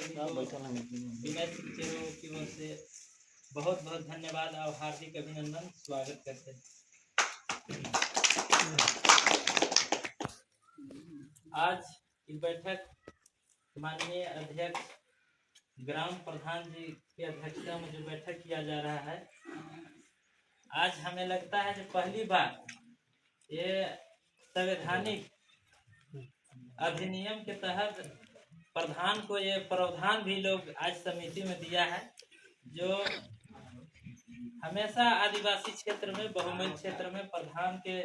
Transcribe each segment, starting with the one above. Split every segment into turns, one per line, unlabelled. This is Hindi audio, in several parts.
सभी को विनय शिक्षकों की ओर से बहुत बहुत धन्यवाद और हार्दिक अभिनंदन स्वागत करते हैं। आज की बैठक माननीय अध्यक्ष ग्राम प्रधान जी की अध्यक्षता में जो बैठक किया जा रहा है, आज हमें लगता है कि पहली बार ये संवैधानिक अधिनियम के तहत प्रधान को ये प्रावधान भी लोग आज समिति में दिया है, जो हमेशा आदिवासी क्षेत्र में बहुमूल्य क्षेत्र में प्रधान के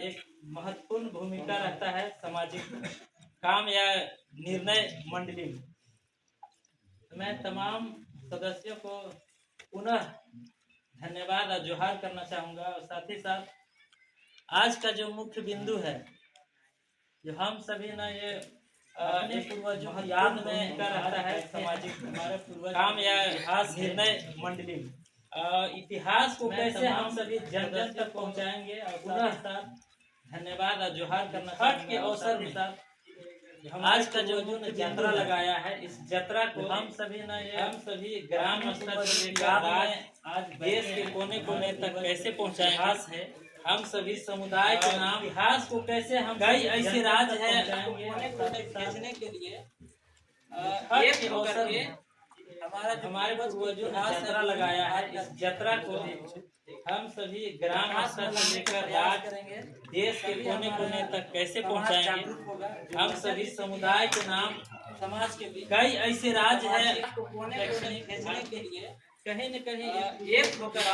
एक महत्वपूर्ण भूमिका रहता है सामाजिक काम या निर्णय मंडली में। मैं तमाम सदस्यों को पुनः धन्यवाद और जोहार करना चाहूँगा और साथ ही साथ आज का जो मुख्य बिंदु है, जो हम सभी ना ये अपने पूर्वजों की याद में का रहता है सामाजिक हमारे पूर्वज काम या इतिहास निर्णय मंडली में इतिहास को कैसे हम सभी जन जन तक पहुँचाएंगे और पुनः साथ धन्यवाद और जोहार करना छठ के अवसर में साथ आज का जो यात्रा लगाया है, इस यात्रा को हम सभी ग्राम स्तर से लेकर आज देश के कोने कोने तक कैसे पहुँचाएंगे है। हम सभी समुदाय के नाम इतिहास को कैसे हम कई ऐसे राज है खींचने के लिए एक अवसर में हमारे पूर्वजों ने यात्रा लगाया है। इस यात्रा को हम सभी ग्राम स्तर से लेकर राज देश के कोने कोने तक कैसे पहुंचाएंगे। हम सभी समुदाय के नाम समाज के भी कई ऐसे राज है कोने कोने खींचने के लिए कहीं न कहीं एक होकर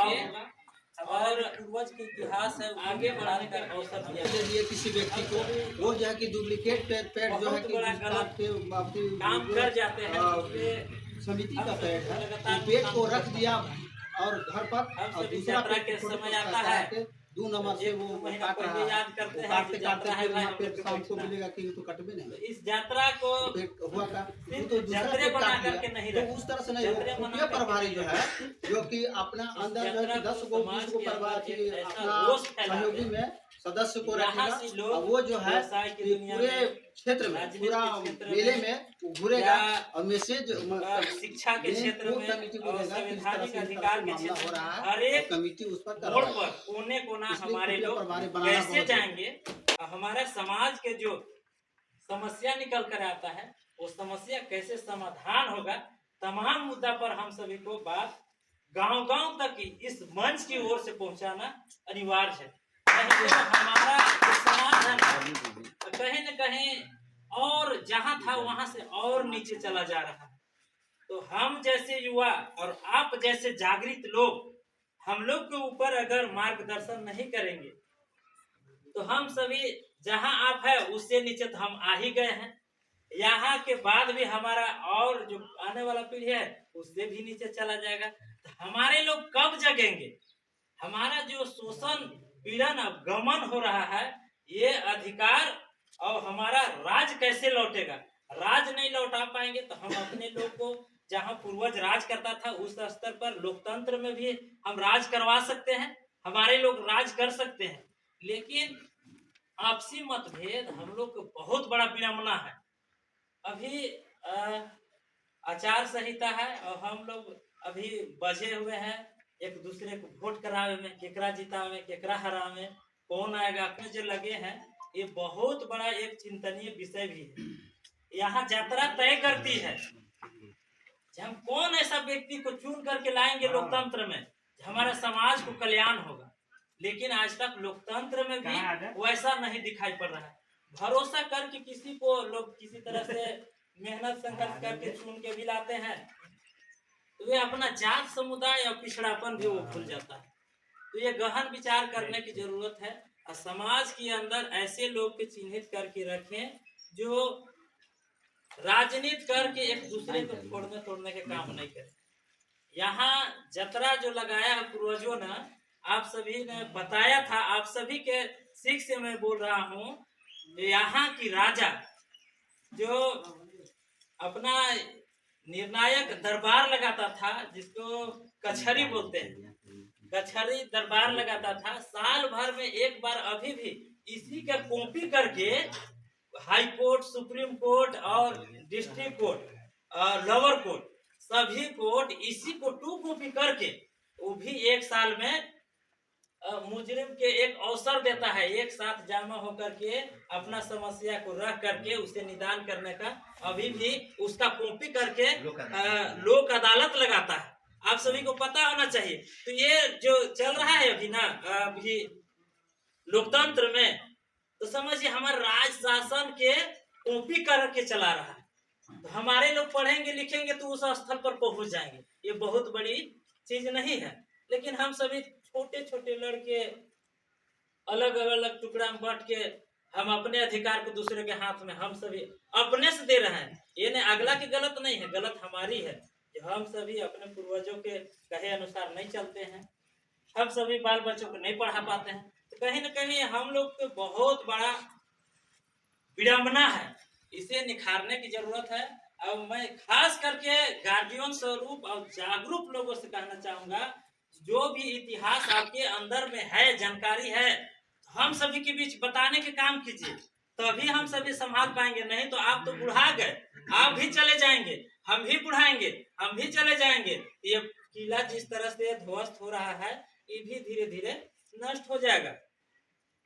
और पूर्वज के इतिहास है आगे बढ़ाने का अवसर
दिया किसी व्यक्ति को। वो जो है कि डुप्लीकेट पैड जो है कि
काम कर जाते हैं।
समिति का पैड है, पेड को रख दिया और घर पर और दूसरा
पेड के समय आता है
2 नंबर से वो काट रहा है,
याद करते हैं
काटते काटते फिर यहाँ पे शाम को मिलेगा कि तो कटबे नहीं।
इस यात्रा को
हुआ का तो दूसरा
बना करके नहीं
तो उस तरह से नहीं हो। प्रभारी जो है जो कि अपना अंदर जो है 10 को 20 को प्रभारी अपना सहयोगी में सदस्य को रखेगा और वो जो है पूरे क्षेत्र में पूरा मेले में घूरेगा और मैसेज
शिक्षा के क्षेत्र में संवैधानिक अधिकार के क्षेत्र
हो रहा है।
हर एक
कमेटी उस पर
कोने कोना हमारे लोग कैसे जाएंगे और हमारे समाज के जो समस्या निकल कर आता है वो समस्या कैसे समाधान होगा, तमाम मुद्दा पर हम सभी को बात गांव-गांव तक इस मंच की ओर से पहुंचाना अनिवार्य है। नहीं तो हमारा समाज कहीं न कहीं और जहां था वहां से और नीचे चला जा रहा है। तो हम जैसे युवा और आप जैसे जागृत लोग हम लोग के ऊपर अगर मार्गदर्शन नहीं करेंगे तो हम सभी जहां आप है उससे नीचे तो हम आ ही गए हैं। यहाँ के बाद भी हमारा और जो आने वाला पीढ़ी है उससे भी नीचे चला जाएगा। तो हमारे लोग कब जगेंगे? हमारा जो शोषण पीड़न गमन हो रहा है, ये अधिकार और हमारा राज कैसे लौटेगा? राज नहीं लौटा पाएंगे तो हम अपने लोग को जहां पूर्वज राज करता था उस स्तर पर लोकतंत्र में भी हम राज करवा सकते हैं, हमारे लोग राज कर सकते हैं। लेकिन आपसी मतभेद हम लोग को बहुत बड़ा विडंबना है। अभी आचार संहिता है और हम लोग अभी बजे हुए हैं एक दूसरे को वोट करावे में, केकरा जितावे केकरा हरावे, कौन आएगा, अपने जो लगे हैं। ये बहुत बड़ा एक चिंतनीय विषय भी है। यहाँ यात्रा तय करती है हम कौन ऐसा व्यक्ति को चुन करके लाएंगे लोकतंत्र में हमारा समाज को कल्याण होगा। लेकिन आज तक लोकतंत्र में भी वैसा नहीं दिखाई पड़ रहा है। भरोसा करके किसी को लोग किसी तरह से मेहनत संघर्ष करके चुन के भी लाते हैं तो वे अपना जात समुदाय और पिछड़ापन भी वो भूल जाता है। तो ये गहन विचार करने की जरूरत है और समाज के अंदर ऐसे लोग के चिन्हित करके रखें जो राजनीति करके एक दूसरे को फोड़ने तोड़ने के काम नहीं करे। यहाँ जतरा जो लगाया है पूर्वजों ने, आप सभी ने बताया था, आप सभी के सीख से मैं बोल रहा हूँ। यहाँ की राजा जो अपना निर्णायक दरबार लगाता था, जिसको कचहरी बोलते हैं, कचहरी दरबार लगाता था। साल भर में एक बार अभी भी इसी का कॉपी करके हाई कोर्ट, सुप्रीम कोर्ट और डिस्ट्रिक्ट कोर्ट लोअर कोर्ट, सभी कोर्ट इसी को 2 कॉपी करके, वो भी 1 साल में मुजरिम के एक अवसर देता है, एक साथ जमा होकर के अपना समस्या को रख करके उसे निदान करने का, अभी भी उसका कॉपी करके लोक अदालत लगाता है। आप सभी को पता होना चाहिए। तो ये जो चल रहा है अभी ना, अभी लोकतंत्र में, तो समझिए हमारे राज शासन के कॉपी करके चला रहा है। तो हमारे लोग पढ़ेंगे लिखेंगे तो उस स्थल पर पहुंच जाएंगे, ये बहुत बड़ी चीज नहीं है। लेकिन हम सभी छोटे छोटे लड़के अलग अलग टुकड़ा में बांट के हम अपने अधिकार को दूसरे के हाथ में हम सभी अपने से दे रहे हैं। ये नहीं अगला की गलत नहीं है, गलत हमारी है कि हम सभी अपने पूर्वजों के कहे अनुसार नहीं चलते हैं, हम सभी बाल बच्चों को नहीं पढ़ा पाते हैं। तो कहीं न कहीं हम लोग को बहुत बड़ा विडंबना है, इसे निखारने की जरूरत है। अब मैं खास करके गार्जियन स्वरूप और जागरूक लोगों से कहना चाहूंगा, जो भी इतिहास आपके अंदर में है, जानकारी है, हम सभी के बीच बताने के काम कीजिए, तभी हम सभी संभाल पाएंगे। नहीं तो आप तो बुढ़ा गए, आप भी चले जाएंगे, हम भी बुढ़ाएंगे, हम भी चले जाएंगे। ये किला जिस तरह से ध्वस्त हो रहा है, ये भी धीरे धीरे नष्ट हो जाएगा।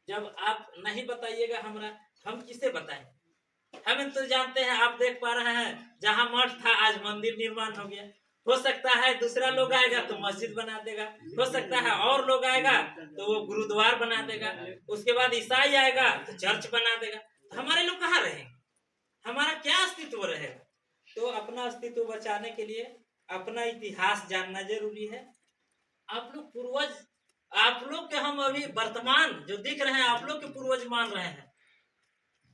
जब आप नहीं बताइएगा हमरा, हम किसे बताएं? हम तो जानते हैं, आप देख पा रहे हैं, जहां मठ था आज मंदिर निर्माण हो गया। हो सकता है दूसरा लोग आएगा तो मस्जिद बना देगा, हो सकता है और लोग आएगा तो वो गुरुद्वार बना देगा, उसके बाद ईसाई आएगा तो चर्च बना देगा। तो हमारे लोग कहाँ रहेंगे? हमारा क्या अस्तित्व रहेगा? तो अपना अस्तित्व बचाने के लिए अपना इतिहास जानना जरूरी है। आप लोग पूर्वज, आप लोग के हम अभी वर्तमान जो दिख रहे हैं, आप लोग के पूर्वज मान रहे हैं।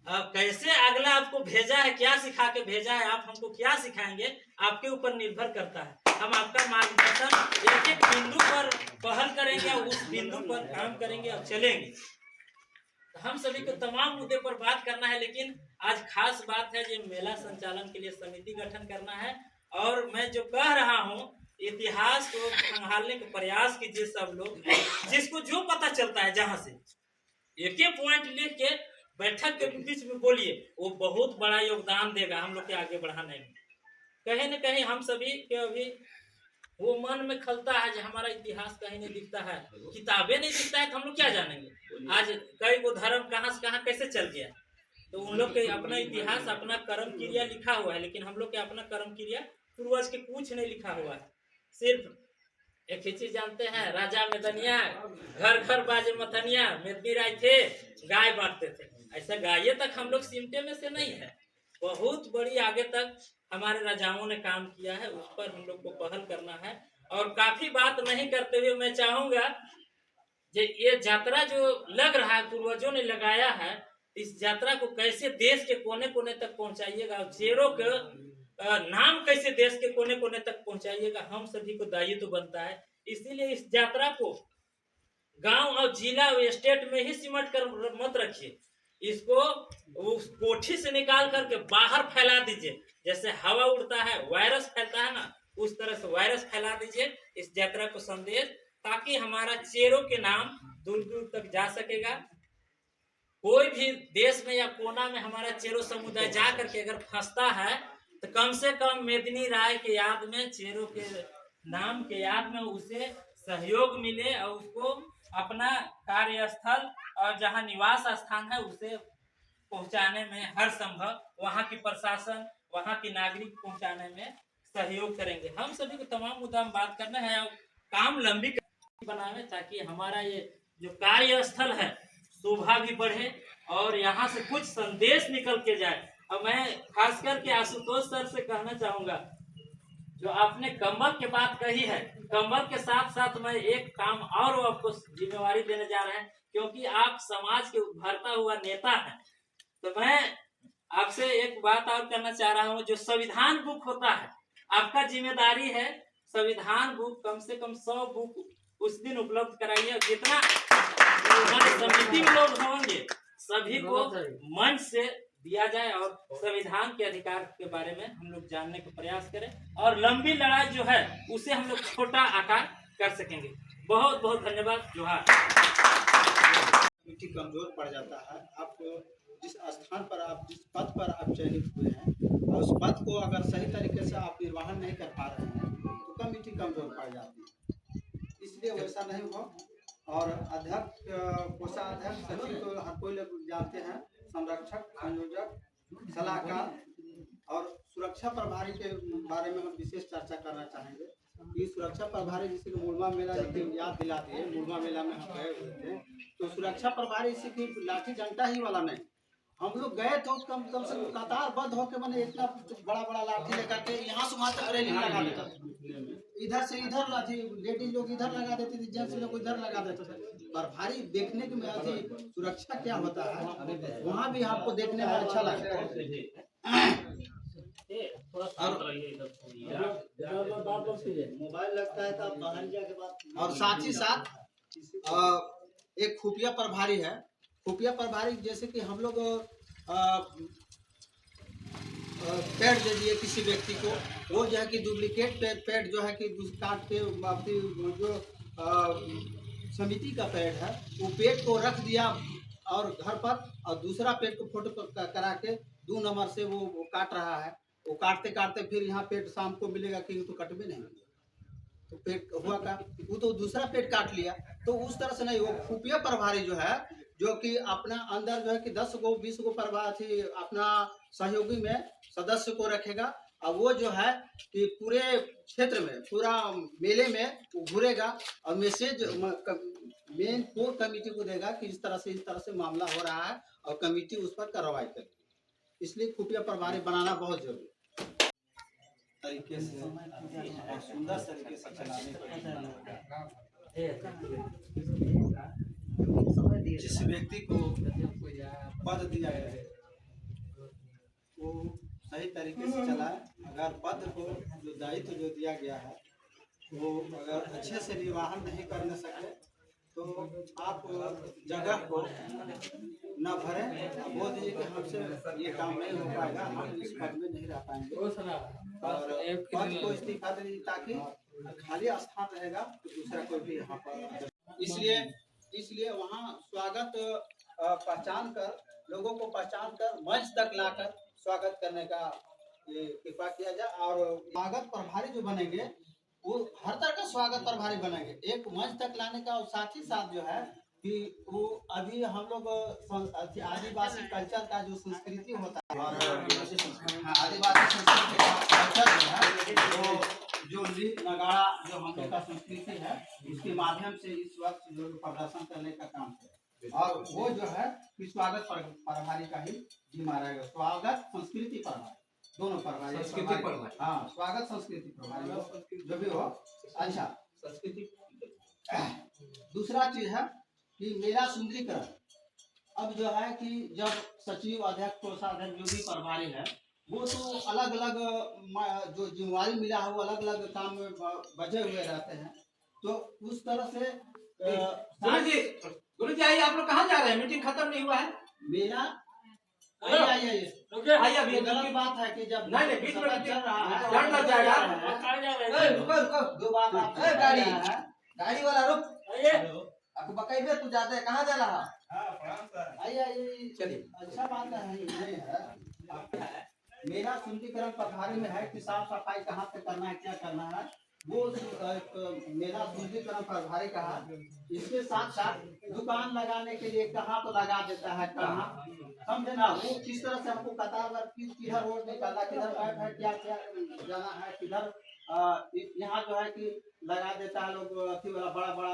अब कैसे अगला आपको भेजा है, क्या सिखा के भेजा है, आप हमको क्या सिखाएंगे, आपके ऊपर निर्भर करता है। हम आपका मार्गदर्शन एक एक बिंदु पर पहल करेंगे और उस बिंदु पर काम करेंगे और चलेंगे। हम सभी को तमाम मुद्दे पर बात करना है, लेकिन आज खास बात है जो मेला संचालन के लिए समिति गठन करना है। और मैं जो कह रहा हूँ, इतिहास को संभालने का प्रयास कीजिए सब लोग, जिसको जो पता चलता है, जहाँ से एक एक पॉइंट लिख के बैठक के बीच में बोलिए, वो बहुत बड़ा योगदान देगा हम लोग के आगे बढ़ाने में। कहीं न कहीं हम सभी के अभी वो मन में खलता है जो हमारा इतिहास कहीं नहीं दिखता है, किताबें नहीं दिखता है, तो हम लोग क्या जानेंगे आज कई वो धर्म कहाँ से कहाँ कैसे चल गया। तो उन लोग के अपना इतिहास, अपना कर्म क्रिया लिखा हुआ है, लेकिन हम लोग के अपना कर्म क्रिया पूर्वज के कुछ नहीं लिखा हुआ है। सिर्फ एक ही चीज जानते हैं, राजा मेदनिया, घर घर बाजे मथनिया, मेदनी राय थे, गाय बांटते थे। ऐसा गाये तक हम लोग सिमटे में से नहीं है, बहुत बड़ी आगे तक हमारे राजाओं ने काम किया है, उस पर हम लोग को पहल करना है। और काफी बात नहीं करते हुए मैं चाहूंगा ये यात्रा जो लग रहा है, पूर्वजों ने लगाया है, इस यात्रा को कैसे देश के कोने कोने तक पहुंचाइएगा, चेरों के नाम कैसे देश के कोने कोने तक पहुंचाइएगा, हम सभी को दायित्व बनता है। इसीलिए इस यात्रा को गांव और जिला और स्टेट में ही सिमट कर मत रखिए, इसको उस कोठी से निकाल करके बाहर फैला दीजिए। जैसे हवा उड़ता है, वायरस फैलता है ना, उस तरह से वायरस फैला दीजिए इस यात्रा को संदेश, ताकि हमारा चेरों के नाम दूर दूर तक जा सकेगा। कोई भी देश में या कोना में हमारा चेरो समुदाय जा करके अगर फंसता है, तो कम से कम मेदिनी राय के याद में, चेरों के नाम के याद में उसे सहयोग मिले और उसको अपना कार्यस्थल और जहाँ निवास स्थान है उसे पहुंचाने में हर संभव वहाँ की प्रशासन, वहाँ की नागरिक पहुंचाने में सहयोग करेंगे। हम सभी को तमाम मुद्दा में बात करना है और काम लंबी बनावे, ताकि हमारा ये जो कार्यस्थल है शोभा भी बढ़े और यहाँ से कुछ संदेश निकल के जाए। और मैं खास करके आशुतोष सर से कहना चाहूंगा, जो आपने कंबल की बात कही है, कंबल के साथ साथ मैं एक काम और आपको जिम्मेवारी देने जा रहे हैं, क्योंकि आप समाज के उभरता हुआ नेता हैं। तो मैं आपसे एक बात और करना चाह रहा हूँ, जो संविधान बुक होता है, आपका जिम्मेदारी है संविधान बुक कम से कम 100 बुक उस दिन उपलब्ध कराइए। जितना समिति में लोग होंगे सभी को मंच से दिया जाए और संविधान के अधिकार के बारे में हम लोग जानने का प्रयास करें, और लंबी लड़ाई जो है उसे हम लोग छोटा आकार कर सकेंगे। बहुत बहुत धन्यवाद। जोहार।
मिट्टी कमजोर पड़ जाता है। आप जिस स्थान पर, आप जिस पद पर आप चयनित हुए हैं, और उस पद को अगर सही तरीके से आप निर्वहन नहीं कर पा रहे हैं तो कमेटी कमजोर पड़ जाती है। इसलिए वैसा नहीं हो। और अध्यक्ष, कोषाध्यक्ष, सचिव तो हर कोई लोग जानते हैं, संरक्षक, संयोजक, सलाहकार और सुरक्षा प्रभारी के बारे में हम विशेष चर्चा करना चाहेंगे। कि सुरक्षा प्रभारी, जिसे मुलमा मेला याद दिला दिए, मुलमा मेला में हम गए हुए थे, तो सुरक्षा प्रभारी इसी की लाठी डंडा ही वाला नहीं, हम लोग गए तो कम से कतारबद्ध होकर मैंने इतना बड़ा बड़ा लाठी लेकर के यहाँ से वहाँ तक रेलिंग लगा देता था, इधर से इधर लाठी, लेडीज लोग इधर लगा देती थी, जेंट्स लोग इधर लगा देते थे। प्रभारी देखने में अभी सुरक्षा क्या होता है वहाँ भी आपको देखने में अच्छा लगता है। मोबाइल लगता है तो बाहर जाके बात। और साथ ही साथ एक खुफिया प्रभारी है। खुफिया प्रभारी जैसे कि हम लोग पैड दे दिए किसी व्यक्ति को, वो जो है कि डुप्लीकेट पैड जो है कि काट के आपकी जो समिति का पैड है वो पैड को रख दिया और घर पर, और दूसरा पैड को फोटो करा के 2 नंबर से वो काट रहा है। वो काटते काटते फिर यहाँ पेट शाम को मिलेगा कि तो कट भी नहीं, तो पेट हुआ का वो तो दूसरा पेट काट लिया। तो उस तरह से नहीं, वो खुफिया प्रभारी जो है, जो कि अपना अंदर जो है कि 10 गो 20 गो प्रभारी अपना सहयोगी में सदस्य को रखेगा, और वो जो है कि पूरे क्षेत्र में, पूरा मेले में घूरेगा और मैसेज मेन कोर कमेटी को देगा कि इस तरह से मामला हो रहा है, और कमेटी उस पर कार्रवाई करेगी। इसलिए खुफिया प्रभारी बनाना बहुत जरूरी तरीके से और सुंदर तरीके से चलाने के जिस व्यक्ति को पद दिया गया है वो सही तरीके से चलाए। अगर पद को जो दायित्व जो दिया गया है वो अगर अच्छे से निर्वहन नहीं करने सके तो आप जगह को न भरें, बोल दीजिए कि हमसे ये काम नहीं हो पाएगा, हम इस पद में नहीं रह पाएंगे, और पद को इस्तीफा दे दीजिए ताकि खाली स्थान रहेगा तो दूसरा कोई भी यहाँ पर। इसलिए वहाँ स्वागत पहचान कर, लोगों को पहचान कर मंच तक लाकर स्वागत करने का कृपा किया जाए। और स्वागत प्रभारी जो बनेंगे वो हर तरह का स्वागत प्रभारी बनेंगे, एक मंच तक लाने का। और साथ ही साथ जो है कि वो अभी हम लोग आदिवासी कल्चर का जो संस्कृति होता है, और आदिवासी संस्कृति का कल्चर जो है, जो लीड नगाड़ा जो हम लोग का संस्कृति है, उसके माध्यम से इस वक्त जो प्रदर्शन करने का काम है। और वो जो है कि स्वागत प्रभारी का ही जिम्मा रहेगा, स्वागत संस्कृति प्रभारी, दोनों प्रभारी, संस्कृति प्रभारी, हाँ स्वागत संस्कृति प्रभारी जो भी हो। अच्छा, संस्कृति। दूसरा चीज है कि मेला सुंदरीकरण। अब जो है कि जब सचिव, अध्यक्ष, कोषाध्यक्ष जो भी प्रभारी है वो तो अलग अलग जो जिम्मेवारी मिला है वो अलग अलग काम में बचे हुए रहते हैं। तो उस तरह से
गुरु जी आइए, आप लोग कहाँ जा रहे हैं? मीटिंग खत्म नहीं हुआ है।
मेला आइए, अभी गलत बात है कि जब
नहीं बीच में
चल रहा है
जान लग जाएगा।
रुको, दो बात आप
गाड़ी वाला रुक, आपको बकाइबे तू जाते है, कहाँ जा रहा?
आइए चलिए, अच्छा बात है। मेरा सुंदरीकरण प्रभारी में है कि साफ सफाई कहाँ पे करना है, क्या करना है, वो मेरा सुंदरीकरण प्रभारी का है। इसके साथ साथ दुकान लगाने के लिए कहाँ तो लगा देता है, कहाँ समझे ना, वो किस तरह से हमको कतार किधर रोड निकालना, किधर मैप है, क्या क्या जाना है, किधर यहाँ जो है कि लगा देता है लोग, अति वाला बड़ा बड़ा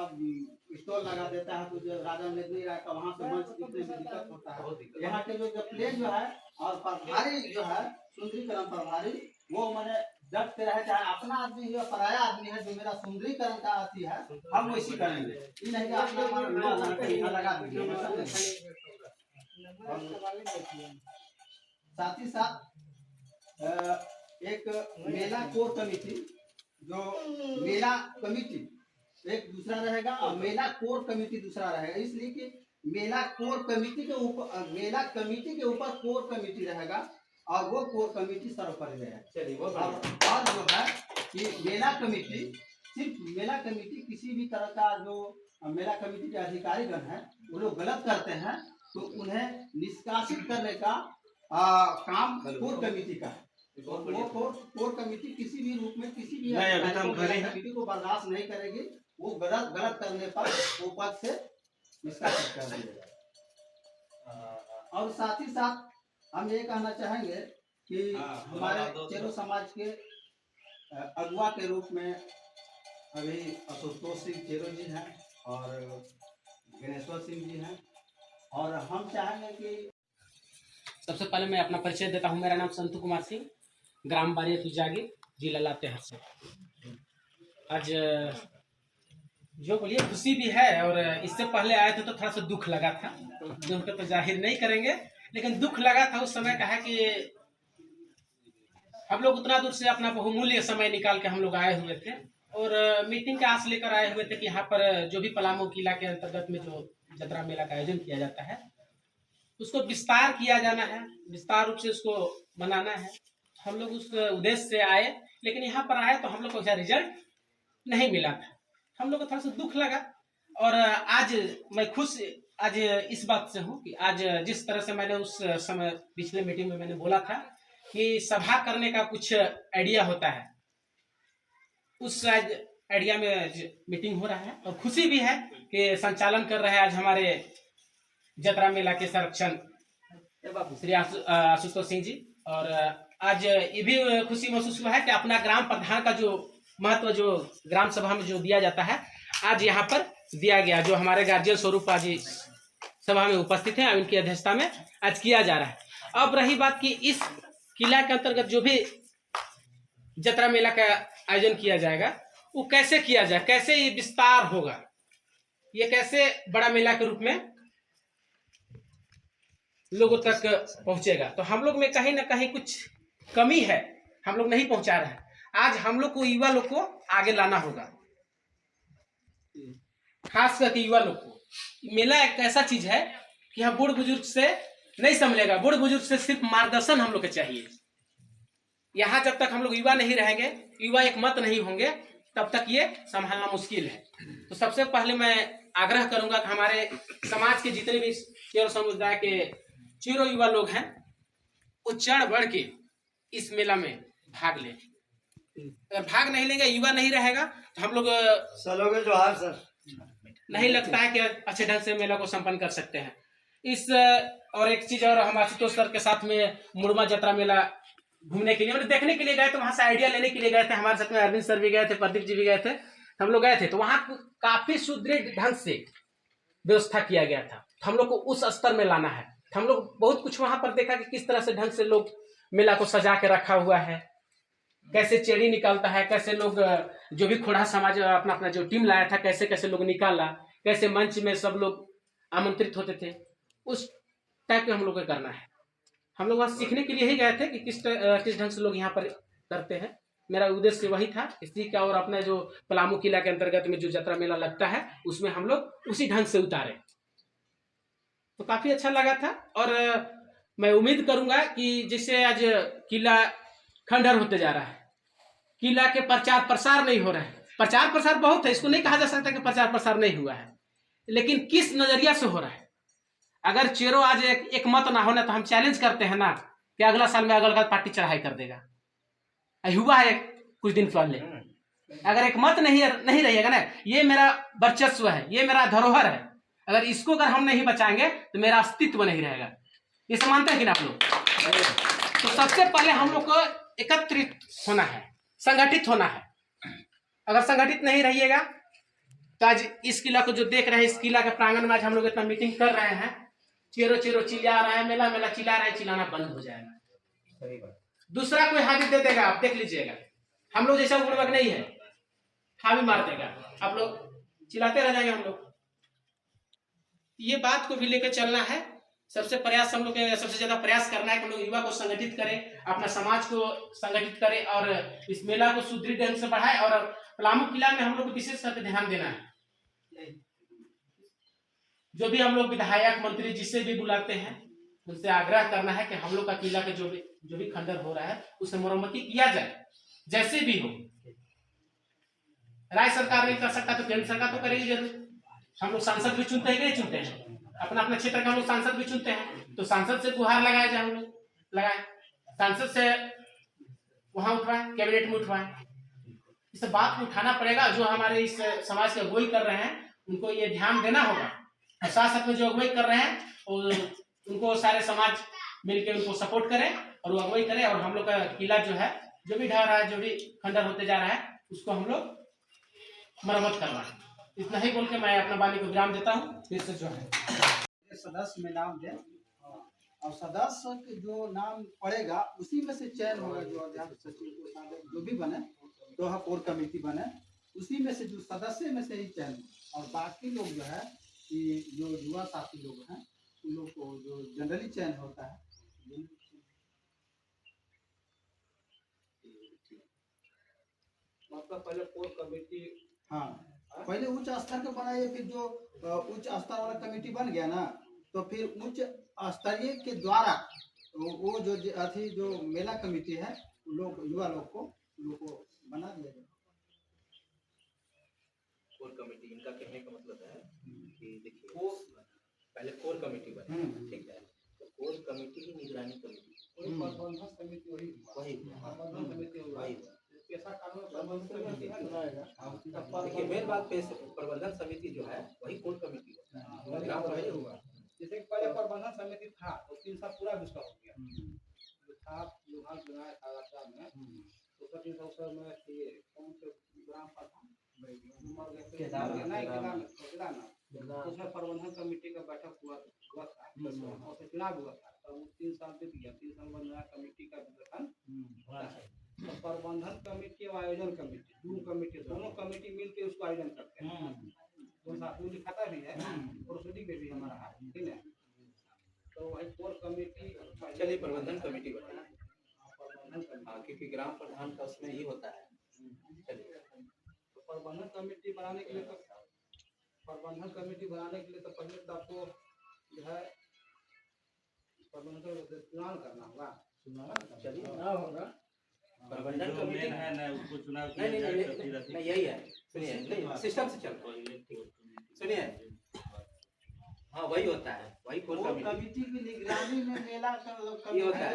स्टॉल लगा देता है, तो जो राजा नहीं रहता वहाँ से मंच दिखने में दिक्कत होता है। यहाँ के जो प्लेन जो है और प्रभारी जो है सुंदरीकरण प्रभारी, वो मैंने जब से रहे, चाहे अपना आदमी है पराया आदमी है, जो मेरा सुंदरीकरण का अति है हम वैसी करेंगे, ये नहीं कि अपना लगा दीजिए। साथ ही साथ एक मेला कोर कमेटी, जो मेला कमेटी एक दूसरा रहेगा और मेला कोर कमेटी दूसरा रहेगा, इसलिए कि मेला कोर कमेटी के ऊपर, मेला कमेटी के ऊपर कोर कमेटी रहेगा और वो कोर कमेटी सर्वोपरि है। चलिए, और जो है कि मेला कमेटी, सिर्फ मेला कमेटी किसी भी तरह का जो मेला कमेटी के अधिकारीगण हैं वो लोग गलत करते हैं तो उन्हें निष्कासित करने का काम कोर कमेटी का है। वो कोर कमेटी किसी भी रूप में किसी भी कमेटी को बर्दाश्त नहीं करेगी। वो गलत करने पर वो पद से निष्कासित कर दिया जाएगा। और साथ ही साथ हम ये कहना चाहेंगे कि हमारे चेरो समाज के अगुआ के रूप में अभी आशुतोष सिंह चेरो जी हैं और गणेश्वर सिंह जी हैं, और हम चाहेंगे कि
सबसे पहले मैं अपना परिचय देता हूं। मेरा नाम संतु कुमार सिंह, ग्राम बारिया तुजागी, जिला लातेहार से। आज जो बोलिए खुशी भी है, और इससे पहले आए थे तो थोड़ा सा दुख लगा था। दुख तो जाहिर नहीं करेंगे, लेकिन दुख लगा था उस समय। कहा कि हम लोग उतना दूर से अपना बहुमूल्य समय निकाल के हम लोग आए हुए थे, और मीटिंग का आस लेकर आए हुए थे कि यहाँ पर जो भी पलामू किला के अंतर्गत में जो जतरा मेला का आयोजन किया जाता है उसको विस्तार किया जाना है, विस्तार रूप से उसको मनाना है। हम लोग उस उद्देश्य से आए, लेकिन यहाँ पर आए तो हम लोग को ऐसा रिजल्ट नहीं मिला था। हम लोग को थोड़ा सा दुख लगा, और आज मैं खुश आज इस बात से हूँ कि आज जिस तरह से मैंने उस समय पिछले मीटिंग में मैंने बोला था कि सभा करने का कुछ आइडिया होता है, उस आइडिया में मीटिंग हो रहा है। और खुशी भी है कि संचालन कर रहे हैं आज हमारे जतरा मेला के संरक्षण श्री आशुतोष सिंह जी। और आज ये भी खुशी महसूस हुआ है कि अपना ग्राम प्रधान का जो महत्व जो ग्राम सभा में जो दिया जाता है आज यहाँ पर दिया गया, जो हमारे गार्जियन स्वरूप आज सभा में उपस्थित हैं, उनकी अध्यक्षता में आज किया जा रहा है। अब रही बात कि इस किला के अंतर्गत जो भी जतरा मेला का आयोजन किया जाएगा वो कैसे किया जाए, कैसे ये विस्तार होगा, ये कैसे बड़ा मेला के रूप में लोगों तक पहुंचेगा। तो हम लोग में कहीं ना कहीं कुछ कमी है, हम लोग नहीं पहुंचा रहे हैं। आज हम लोग को युवा लोग को आगे लाना होगा, खास करके युवा लोग को। मेला एक ऐसा चीज है कि हम बूढ़ बुजुर्ग से नहीं संभलेगा, बूढ़ बुजुर्ग से सिर्फ मार्गदर्शन हम लोग को चाहिए। यहाँ जब तक हम लोग युवा नहीं रहेंगे, युवा एक मत नहीं होंगे, तब तक ये संभालना मुश्किल है। तो सबसे पहले मैं आग्रह करूंगा कि हमारे समाज के जितने भी चेरो समुदाय के चेरो युवा लोग हैं वो चढ़ बढ़ के इस मेला में भाग लें। अगर भाग नहीं लेंगे, युवा नहीं रहेगा, तो हम लोग
चलोगे जो हार सर
नहीं लगता है कि अच्छे ढंग से मेला को संपन्न कर सकते हैं। इस और एक चीज और, हम आशुतोष सर के साथ में मुड़मा जतरा मेला घूमने के लिए मतलब देखने के लिए गए थे, वहां से आइडिया लेने के लिए गए थे। हमारे साथ में अरविंद सर भी गए थे, प्रदीप जी भी गए थे, हम लोग गए थे। तो वहां काफी सुदृढ़ ढंग से व्यवस्था किया गया था। हम लोग को उस स्तर में लाना है। हम लोग बहुत कुछ वहां पर देखा कि किस तरह से ढंग से लोग मेला को सजा के रखा हुआ है, कैसे चेड़ी निकालता है, कैसे लोग जो भी खोड़ा समाज अपना अपना जो टीम लाया था कैसे कैसे लोग निकाला, कैसे मंच में सब लोग आमंत्रित होते थे, उस टाइप के हम लोग को करना है। हम लोग वहाँ सीखने के लिए ही गए थे कि किस ढंग से लोग यहाँ पर करते हैं। मेरा उद्देश्य वही था इसी का। और अपना जो पलामू किला के अंतर्गत में जो जतरा मेला लगता है उसमें हम लोग उसी ढंग से उतारे, तो काफी अच्छा लगा था। और मैं उम्मीद करूंगा कि जैसे आज किला खंडहर होते जा रहा है, किला के प्रचार प्रसार नहीं हो रहा है। प्रचार प्रसार बहुत है, इसको नहीं कहा जा सकता कि प्रचार प्रसार नहीं हुआ है, लेकिन किस नजरिया से हो रहा है। अगर चेरो आज एक मत ना होना तो हम चैलेंज करते हैं ना कि अगला साल में अगला पार्टी चढ़ाई कर देगा। हुआ है कुछ दिन पहले। अगर एक मत नहीं रहेगा ना, ये मेरा वर्चस्व है, ये मेरा धरोहर है, अगर इसको अगर हम नहीं बचाएंगे तो मेरा अस्तित्व नहीं रहेगा। ये मानते हैं कि ना आप लोग? तो सबसे पहले हम लोग को एकत्रित होना है, संगठित होना है। अगर संगठित नहीं रहिएगा तो आज इस किला को जो देख रहे हैं, इस किला के प्रांगण में आज हम लोग इतना मीटिंग कर रहे हैं, चेरो चेरो चिल्ला रहा है, मेला मेला चिल्ला रहा है, चिल्लाना बंद हो जाएगा। दूसरा कोई हावी दे देगा, आप देख लीजिएगा। हम लोग जैसा उग्रवाद नहीं है, हावी मार देगा, आप लोग चिल्लाते रह जाएंगे। हम लोग ये बात को भी लेकर चलना है। सबसे प्रयास हम लोग सबसे ज्यादा प्रयास करना है कि हम लोग युवा को संगठित करें, अपना समाज को संगठित करें और इस मेला को सुदृढ़ ढंग से बढ़ाएं। और पलामू किला में हम लोग को विशेष करके ध्यान देना है। जो भी हम लोग विधायक मंत्री जिसे भी बुलाते हैं उनसे आग्रह करना है कि हम लोग का किला के जो भी खंडर हो रहा है उसे मरम्मती किया जाए, जैसे भी हो। राज्य सरकार नहीं कर सकता तो केंद्र सरकार तो करेगी जरूर। हम लोग सांसद भी चुनते हैं कि नहीं चुनते हैं, अपना अपना क्षेत्र का हम लोग सांसद भी चुनते हैं, तो सांसद से गुहार लगाया जाए हम लोग लगाए, सांसद से वहां उठवाए, कैबिनेट में उठवाए। इस बात को उठाना पड़ेगा। जो हमारे इस समाज के अगुवाई कर रहे हैं उनको ये ध्यान देना होगा, और साथ साथ में जो अगुवाई कर रहे हैं और उनको सारे समाज मिलकर उनको सपोर्ट करें और वो अगुवाई करें, और हम लोग का किला जो है, जो भी ढह रहा है, जो भी खंडर होते जा रहा है, उसको हम लोग मरम्मत करवाएं। इतना ही बोल के मैं अपना वाणी को विराम देता हूँ। फिर से जो है
सदस्य में नाम दें, और सदस्य के जो नाम पड़ेगा उसी में से चयन होगा। जो अध्यक्ष, सचिव, कोषाध्यक्ष जो भी बने, तो हाँ कोर कमेटी बने, उसी में से जो सदस्य में से ही चयन होगा। और बाकी लोग जो है कि जो युवा साथी लोग हैं उन लोग को जो जनरली चयन होता है।
मतलब पहले कोर कमेटी,
हाँ पहले उच्च स्तर का बनाइए, फिर जो उच्च स्तर वाला कमेटी बन गया ना, तो फिर उच्च स्तरीय के द्वारा वो जो अथी जो मेला कमेटी है लोग, युवा लोग को बना दिया जाए।
कोर कमेटी, इनका कहने का मतलब है कि देखिए पहले कोर कमेटी बने, ठीक है, तो कोर कमेटी की निगरानी कमेटी,
प्रबंधन समिति वही
प्रबंधन समिति वही।
पैसा कानून प्रबंधन समिति
देखिए मेन बात पे प्रबंधन समिति जो है वही कोर कमेटी होता है, ग्राम पहले हुआ।
जैसे पहले प्रबंधन समिति था तो 3 साल पूरा डिस्टर्ब हो गया था, विभाग बनाया था राज्य में, तो सब इन सब में ये कौन से ग्राम प्रधान उसमें प्रबंधन कमेटी का बैठक हुआ था, और चुनाव हुआ था, तो 3 साल बीत गया। 3 साल बाद नया कमेटी का गठन हुआ है। तो प्रबंधन कमेटी और आयोजन कमेटी, दोनों कमेटी मिलकर उसको आयोजन करते हैं। तो साथ में लिखाता भी है, प्रोसीडिंग पे भी हमारा है, ठीक है। तो वही कोर कमेटी,
चलिए प्रबंधन कमेटी बनाए, क्योंकि ग्राम प्रधान का उसमें ही होता है। चलिए
तो प्रबंधन कमेटी बनाने के लिए तो पहले तो आपको जो है प्रबंधन चुनाव करना होगा।
चलिए
चुनाव होगा,
प्रबंधन कमेटी है ना, उसको चुनाव नहीं यही है। सुनिए सिस्टम से चल रहा है, सुनिए हाँ वही होता है, वही कोर
कमेटी की निगरानी में मेला
ये होता है।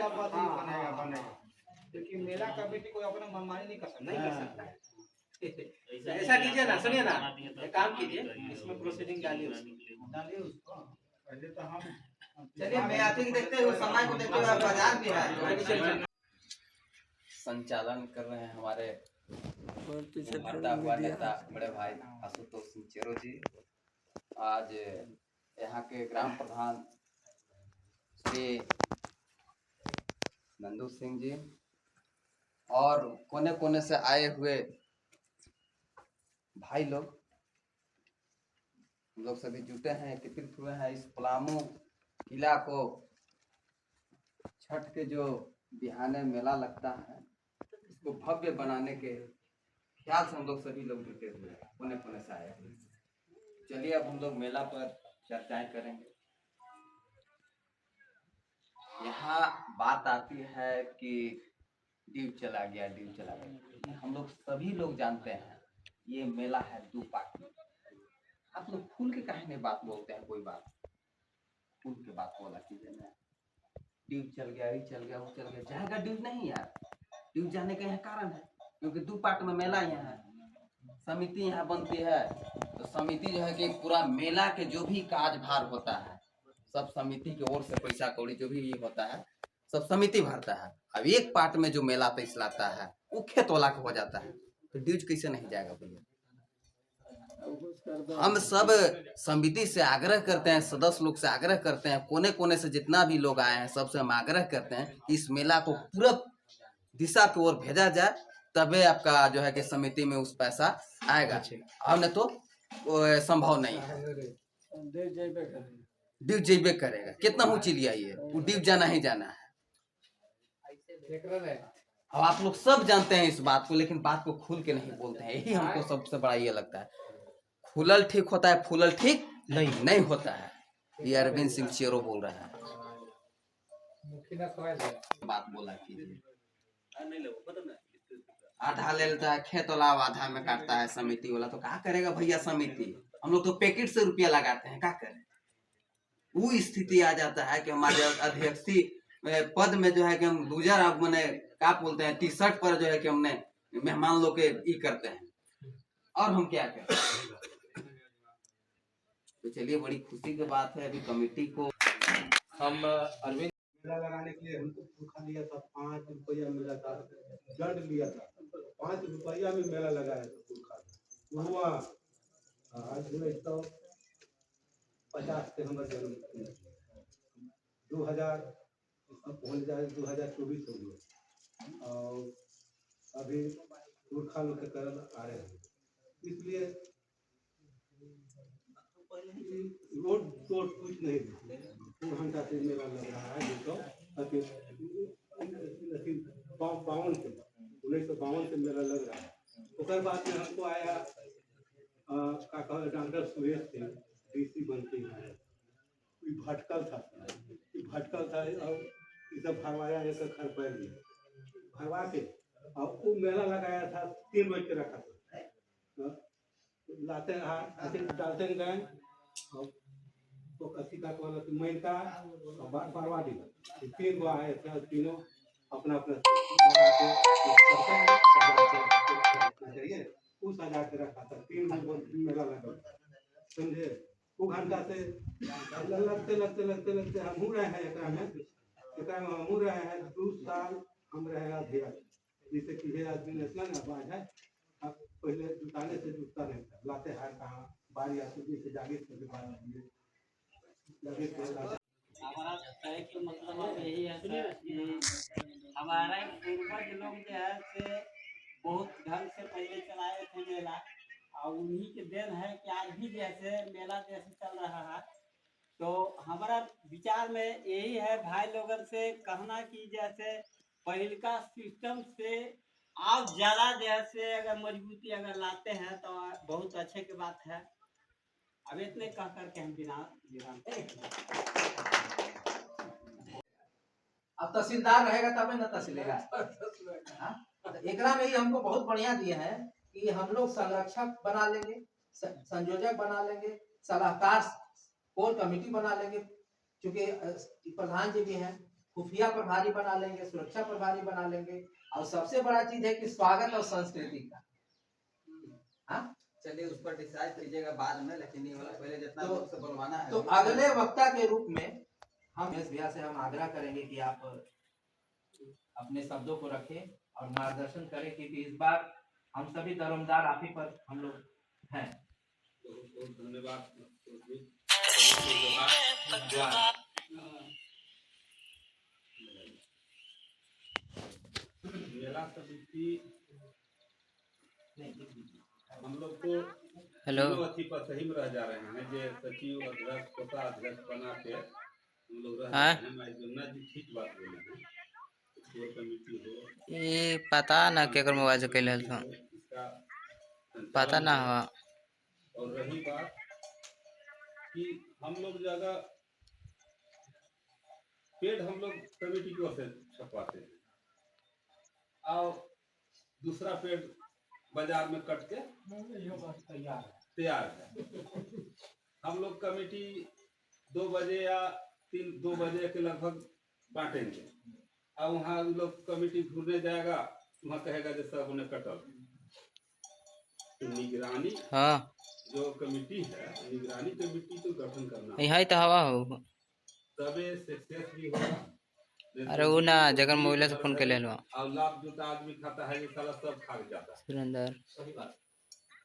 बनेगा, क्योंकि मेला कमेटी कोई अपना मनमानी नहीं कर सकता
है। ऐसा कीजिए ना, सुनिए ना, एक काम कीजिए, इसमें प्रोसीडिंग डालिए
उसको। पहले तो हम
चलिए मैं आते ही देखते हुए समाज को देखते हुए बाजार भी है
संचालन कर रहे हैं हमारे मरता हुआ नेता बड़े भाई आशुतोष सिंह चेरो जी। आज यहाँ के ग्राम प्रधान श्री नंदू सिंह जी और कोने कोने से आए हुए भाई लोग सभी जुटे हैं, एकत्रित हुए हैं। इस पलामू किला को छठ के जो बिहाने मेला लगता है इसको भव्य बनाने के ख्याल से हम लोग सभी लोग जुटे हुए हैं, कोने कोने से आए हुए। चलिए अब हम लोग मेला पर चर्चाएं करेंगे। यहाँ बात आती है कि ड्यू चला गया। हम लोग सभी लोग जानते हैं ये मेला है 2 पार्ट में। आप लोग खुल के काहे नहीं बात बोलते हैं? कोई बात खुल के बात बोला कीजिए ना। ड्यू चल गया, ये चल गया, वो चल गया, जाएगा ड्यू नहीं यार। ड्यू जाने का यहाँ कारण है क्योंकि 2 पार्ट में मेला यहाँ है, समिति यहाँ बनती है। तो समिति जो है कि पूरा मेला के जो भी काज भार होता है सब समिति की ओर से पैसा कौड़ी जो भी होता है सब समिति भरता है। अब एक पार्ट में जो मेला पैसा लाता है वो खेत वाला का हो जाता है, तो ड्यूज कैसे नहीं जाएगा भैया? हम सब समिति से आग्रह करते हैं, सदस्य लोग से आग्रह करते हैं, कोने कोने से जितना भी लोग आए हैं सबसे हम आग्रह करते हैं कि इस मेला को पूरा दिशा की ओर भेजा जाए, तबे आपका जो है कि समिति में उस पैसा आएगा। और नहीं तो संभव नहीं है। ड्यू जेबे करेगा, कितना ऊंची लिया ये, वो ड्यू जाना ही जाना है। अब आप लोग सब जानते हैं इस बात को, लेकिन बात को खुल के नहीं बोलते हैं। यही हमको सबसे बड़ा ये लगता है। खुलल ठीक होता है, फूलल ठीक नहीं होता है। ये अरविंद सिंह चेरो बोल रहा है। बात बोला कीजिए। आधा ले लेता है खेत वाला, आधा में काटता है समिति वाला। तो क्या करेगा भैया समिति? हम लोग तो पैकेट से रुपया लगाते हैं, क्या करें? वो स्थिति आ जाता है कि हमारे अध्यक्ष पद में जो है कि हम दूसरा अब मैंने क्या बोलते हैं टी शर्ट पर जो है कि हमने मेहमान लोग के ई करते हैं और हम क्या करें। तो चलिए बड़ी खुशी की बात है अभी कमेटी को हम अरविंद
मेला लगाने के लिए हमको पुरखा लिया था 5 रुपया मिला था, दंड लिया था 5 रुपया में मेला लगाया था पुरखा हुआ। आज 1950 से हमारा जन्म 2000 पहुँच जाए 2024 हो गया और अभी पुरखा लोग के करल आ रहे हैं, इसलिए रोड तो कुछ नहीं 2 घंटा से मेला लग रहा है जो तो 52 से 1952 से मेला लग रहा है। उसके बाद में हमको आया का कहल डॉक्टर सुरेश थे डीसी बनते हैं भटकल था और ये सब भरवाया एक घर पर भरवा के और वो मेला लगाया था 3 बजे के रखा था लाते डालते गए तो कसी का कहल मैन का बरवा दी 3 गो आए थे तीनों अपना अपना चाहिए वो सजा के रखा था 3 मेला लगा समझे। वो घंटा से लगते हम रहे हैं एक में हम रहे हैं 2 साल हम रहे अध्यक्ष जैसे कि आदमी नेशनल आवाज है अब पहले जुटाने से जुटता नहीं था लाते हार कहाँ बारी आती से जागीर के बाद
हमारा कहे के मतलब अब यही है सर कि हमारे पूर्वज लोग जो है से बहुत ढंग से पहले चलाए थे मेला और उन्हीं के देन है कि आज भी जैसे मेला जैसे चल रहा है। तो हमारा विचार में यही है भाई लोगों से कहना कि जैसे पहले का सिस्टम से आप ज़्यादा जैसे अगर मजबूती अगर लाते हैं तो बहुत अच्छे की बात है। अब इतने कह करके हम विराम
अब तहसीलदार रहेगा तब न तहसीलेगा। एकरा में ही हमको बहुत बढ़िया दिए हैं कि हम लोग संरक्षक बना लेंगे, संयोजक बना लेंगे, सलाहकार कोर कमेटी बना लेंगे, क्योंकि प्रधान जी भी हैं, खुफिया प्रभारी बना लेंगे, सुरक्षा प्रभारी बना लेंगे और सबसे बड़ा चीज है कि स्वागत और संस्कृति का। हाँ
चलिए उस पर डिसाइड कीजिएगा बाद में, लेकिन ये वाला पहले जितना लोग से बुलवाना है
तो अगले वक्ता के रूप में हम इस भैया से हम आग्रह करेंगे कि आप अपने शब्दों को रखें और मार्गदर्शन करें, क्योंकि इस बार हम सभी दारोमदार आप ही पर हम लोग हैं।
बहुत धन्यवाद। मेला समिति हम लोग को अथी पर सही में रह जा रहे हैं जे सचिव अध्यक्ष कोषाध्यक्ष बना के हम लोग रह रहे हैं। जुन्ना जी ठीक बात बोले हैं, कोर कमेटी हो
ये पता ना केकर मोबाइल से कैले तो
इसका
पता ना हो।
और रही बात कि हम लोग ज्यादा पेड़ हम लोग कमेटी की ओर से छपवाते हैं और दूसरा पेड़ बाजार में कट के तैयार है। हम लोग कमेटी 2 बजे या 2 बजे के लगभग बांटेंगे और वहाँ लोग कमेटी घूमने जाएगा, वहाँ कहेगा जैसा उन्हें कटल। तो निगरानी जो कमेटी है, निगरानी कमेटी को गठन करना
यही तो हवा हो
तबे सक्सेस भी होगा।
अरे वो ना जगह मोबाइल से फोन के ले लो
और लाभ जो आदमी खाता है ये साला सब खा जाता है।
सुरेंद्र
सही बात।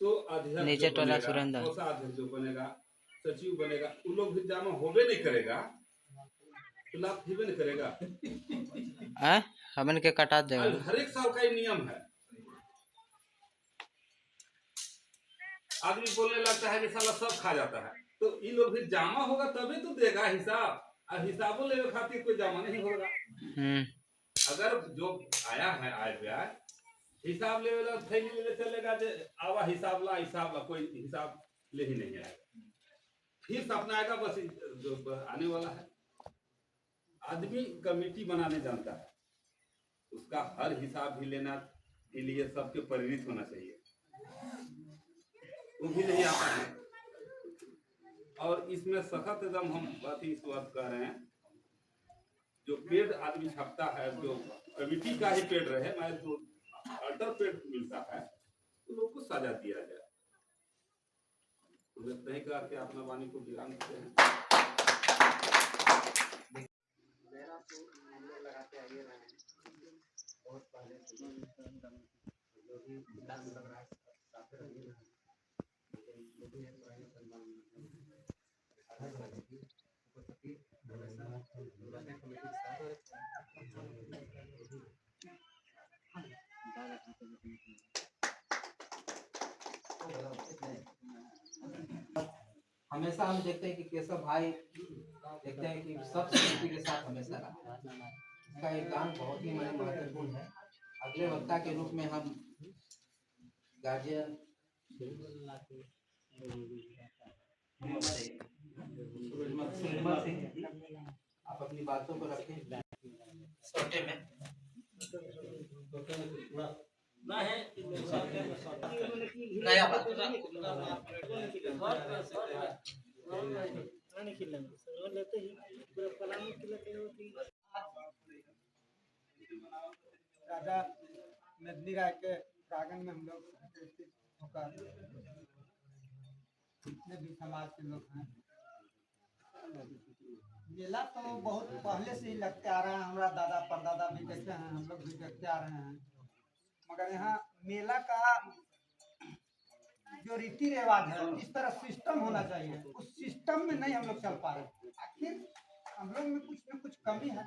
तो अध्यक्ष
नीचे टोला सुरेंद्र
कोषाध्यक्ष जो बनेगा, सचिव बनेगा, उन लोग भी जमा होबे नहीं करेगा तो लाभ भी नहीं करेगा।
हमन के कटा देगा।
हर एक साल का ये नियम है। आदमी बोलने लगता है कि साला सब खा जाता है, तो इन लोग भी जमा होगा तभी तो देगा हिसाब, और हिसाबों लेने खातिर कोई जमा नहीं होगा। अगर जो आया है आय व्यय हिसाब ले वाला थैली ले चलेगा, जे आवा हिसाब ला कोई हिसाब ले ही नहीं आएगा, फिर अपना आएगा बस जो आने वाला है। आदमी कमेटी बनाने जानता है, उसका हर हिसाब भी लेना के लिए सबके प्रेरित होना चाहिए, वो भी नहीं आता है। और इसमें सख्त एकदम हम बात इस बात कर रहे हैं
जो पेड आदमी छापता है, जो कमिटी का ही पेड रहे, मैं जो अल्टर पेड मिलता है तो लोग को सजा दिया जाए। तो नहीं करके अपना वाणी को विराम देते हैं।
मेरा तो हम लोग लगाते आइए रहे हैं बहुत पहले से, जो भी डर लग रहा है लगाते रहिए रहे हैं। लेकिन जो भी है पुराने सलमान
हमेशा हम देखते हैं कि केशव भाई देखते हैं कि सब समिति के साथ हमेशा रहा। इसका एक गान बहुत ही मैंने महत्वपूर्ण है। अगले वक्ता के रूप में हम गार्जियन श्रीमत सिंह, आप अपनी बातों को रखें छोटे में। नया बात
राजा नंदी राय के प्रांगण में हम लोग उपस्थित होकर जितने भी समाज के लोग हैं, मेला तो बहुत पहले से ही लगते आ रहा है। हमारा दादा परदादा भी देखते हैं, हम लोग भी देखते आ रहे हैं। मगर यहाँ मेला का जो रीति रिवाज है, इस तरह सिस्टम होना चाहिए, उस सिस्टम में नहीं हम लोग चल पा रहे। आखिर हम लोग में कुछ न कुछ कमी है,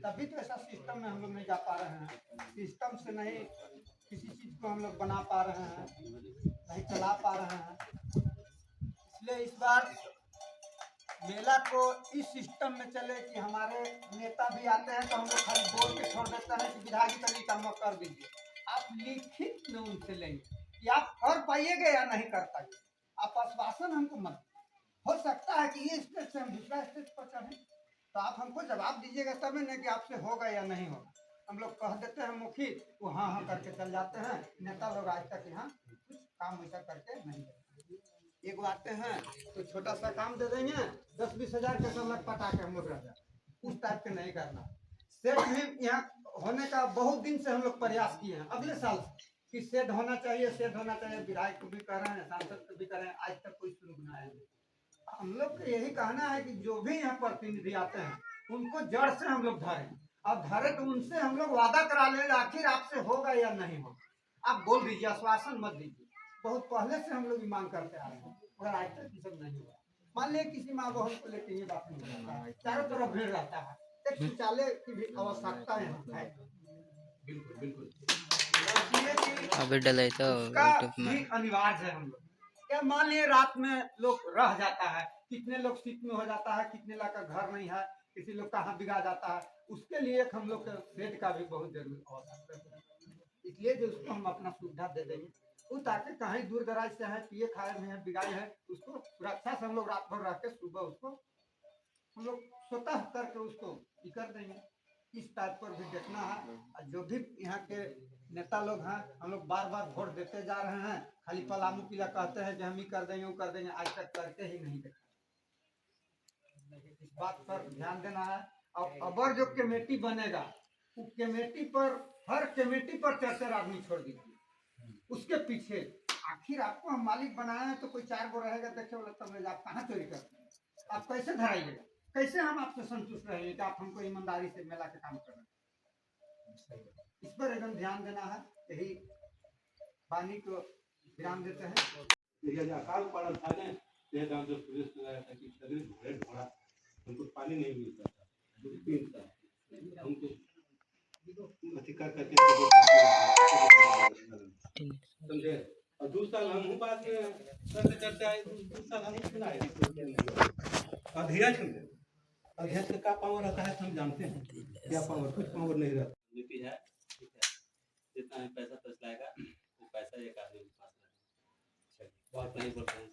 तभी तो ऐसा सिस्टम में हम लोग नहीं जा पा रहे हैं। सिस्टम से नहीं किसी चीज को हम लोग बना पा रहे हैं, नहीं चला पा रहे हैं। इसलिए इस बार मेला को इस सिस्टम में चले कि हमारे नेता भी आते हैं तो हम लोग खाली बोल के छोड़ देते हैं कि विधायक जी का काम कर दीजिए। आप लिखित में उनसे लेंगे कि आप कर पाइएगा या नहीं कर पाइए। आप आश्वासन हमको मत। हो सकता है कि ये स्टेज से हम दूसरा स्टेज पर चढ़े, तो आप हमको जवाब दीजिएगा तभी नहीं कि आपसे होगा या नहीं होगा। हम लोग कह देते हैं मुखी, वो हाँ हाँ करके चल जाते हैं। नेता लोग आज तक यहाँ कुछ काम वैसा करके नहीं करते। एक आते हैं तो छोटा सा काम दे देंगे, 10-20 हजार के सब पटा के हम लोग रह जाए। उस टाइप के नहीं करना। सेट भी यहाँ होने का बहुत दिन से हम लोग प्रयास किए हैं, अगले साल कि सेट होना चाहिए, सेट होना चाहिए। विधायक को भी कर रहे हैं, सांसद को भी कर रहे हैं, आज तक कोई सुनवाई नहीं। हम लोग का यही कहना है कि जो भी यहाँ प्रतिनिधि आते हैं उनको जड़ से हम लोग धरें, और धरे तो उनसे हम लोग वादा करा ले आखिर आपसे होगा या नहीं होगा। आप बोल दीजिए, आश्वासन मत दीजिए। बहुत पहले से हम लोग मांग करते आ रहे हैं, मगर आज तक ये सब नहीं हुआ। मान लिया किसी माँ बहन को लेकर ये बात नहीं होता है, चारों तरफ भीड़ रहता है, एक शौचालय की भी आवश्यकता यहाँ है। बिल्कुल बिल्कुल
अभी डले तो यूट्यूब में
भी अनिवार्य है। हम लोग क्या मान लिए रात में लोग रह जाता है, कितने लोग सीट में हो जाता है, कितने लोग का घर नहीं है, किसी लोग कहाँ बिगा जाता है। उसके लिए हम लोग के सेट का भी बहुत जरूरी आवश्यकता है। इसलिए जो उसको हम अपना सुविधा दे देंगे, वो ताकि कहीं दूर दराज से है, पिए खाए में है, बिगाई है, उसको सुरक्षा से हम लोग रात भर रह के सुबह उसको हम लोग स्वतः करके उसको कर देंगे। इस टाइप पर भी देखना है। जो भी यहाँ के नेता लोग हैं, हम लोग बार बार वोट देते जा रहे हैं, खाली पलामू किला कहते हैं कि हम ही कर देंगे, वो कर देंगे, आज तक करके ही नहीं देखा। इस बात पर ध्यान देना है। और अबर जो कमेटी बनेगा, वो कमेटी पर, हर कमेटी पर 4 आदमी छोड़ दीजिए। उसके पीछे आखिर आपको हम मालिक बनाए हैं, तो कोई 4 गो रहेगा देखे वाला, तब आप कहाँ चोरी करते हैं? आप कैसे धराइएगा? कैसे हम आपसे संतुष्ट रहेंगे कि आप हमको ईमानदारी से मेला के काम कर रहे हैं? इस पर एकदम ध्यान देना है। यही पानी को विराम देते हैं।
ये अकाल पड़ा था ना, ये गांव जो पुलिस लगाया था कि शरीर घोड़े घोड़ा, हमको पानी नहीं मिलता था, तो 3 साल हमको अधिकार करके समझे। और 2 साल हम बाद में करते आए, 2 साल हम सुनाए अध्यक्ष में। अध्यक्ष का पावर रहता है हम जानते हैं, क्या पावर, कुछ पावर नहीं रहता।
नीति है, ठीक है, जितना भी पैसा फंस लाएगा वो पैसा एक आदमी के पास रहेगा। बहुत नहीं बोलते हैं।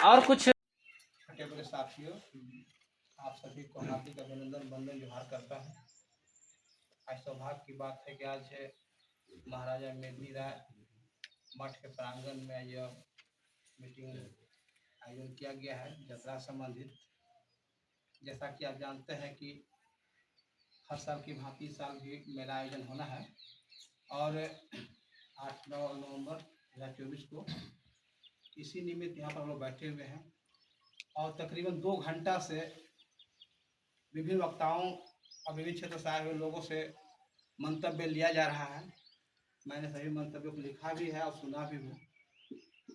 और कुछ
छोटे बड़े साथियों, आप सभी को हार्दिक अभिनंदन, वंदन जोहार करता हूँ। आज सौभाग्य की बात है कि आज महाराजा मेदिनी राय मठ के प्रांगण में यह मीटिंग आयोजन किया गया है, यात्रा संबंधित। जैसा कि आप जानते हैं कि हर साल की भांति इस साल भी मेला आयोजन होना है और 8-9 नवंबर 2024 को इसी निमित्त यहाँ पर हम लोग बैठे हुए हैं और तकरीबन 2 घंटा से विभिन्न वक्ताओं और विभिन्न क्षेत्र से आए हुए लोगों से मंतव्य लिया जा रहा है। मैंने सभी मंतव्यों को लिखा भी है और सुना भी हूँ।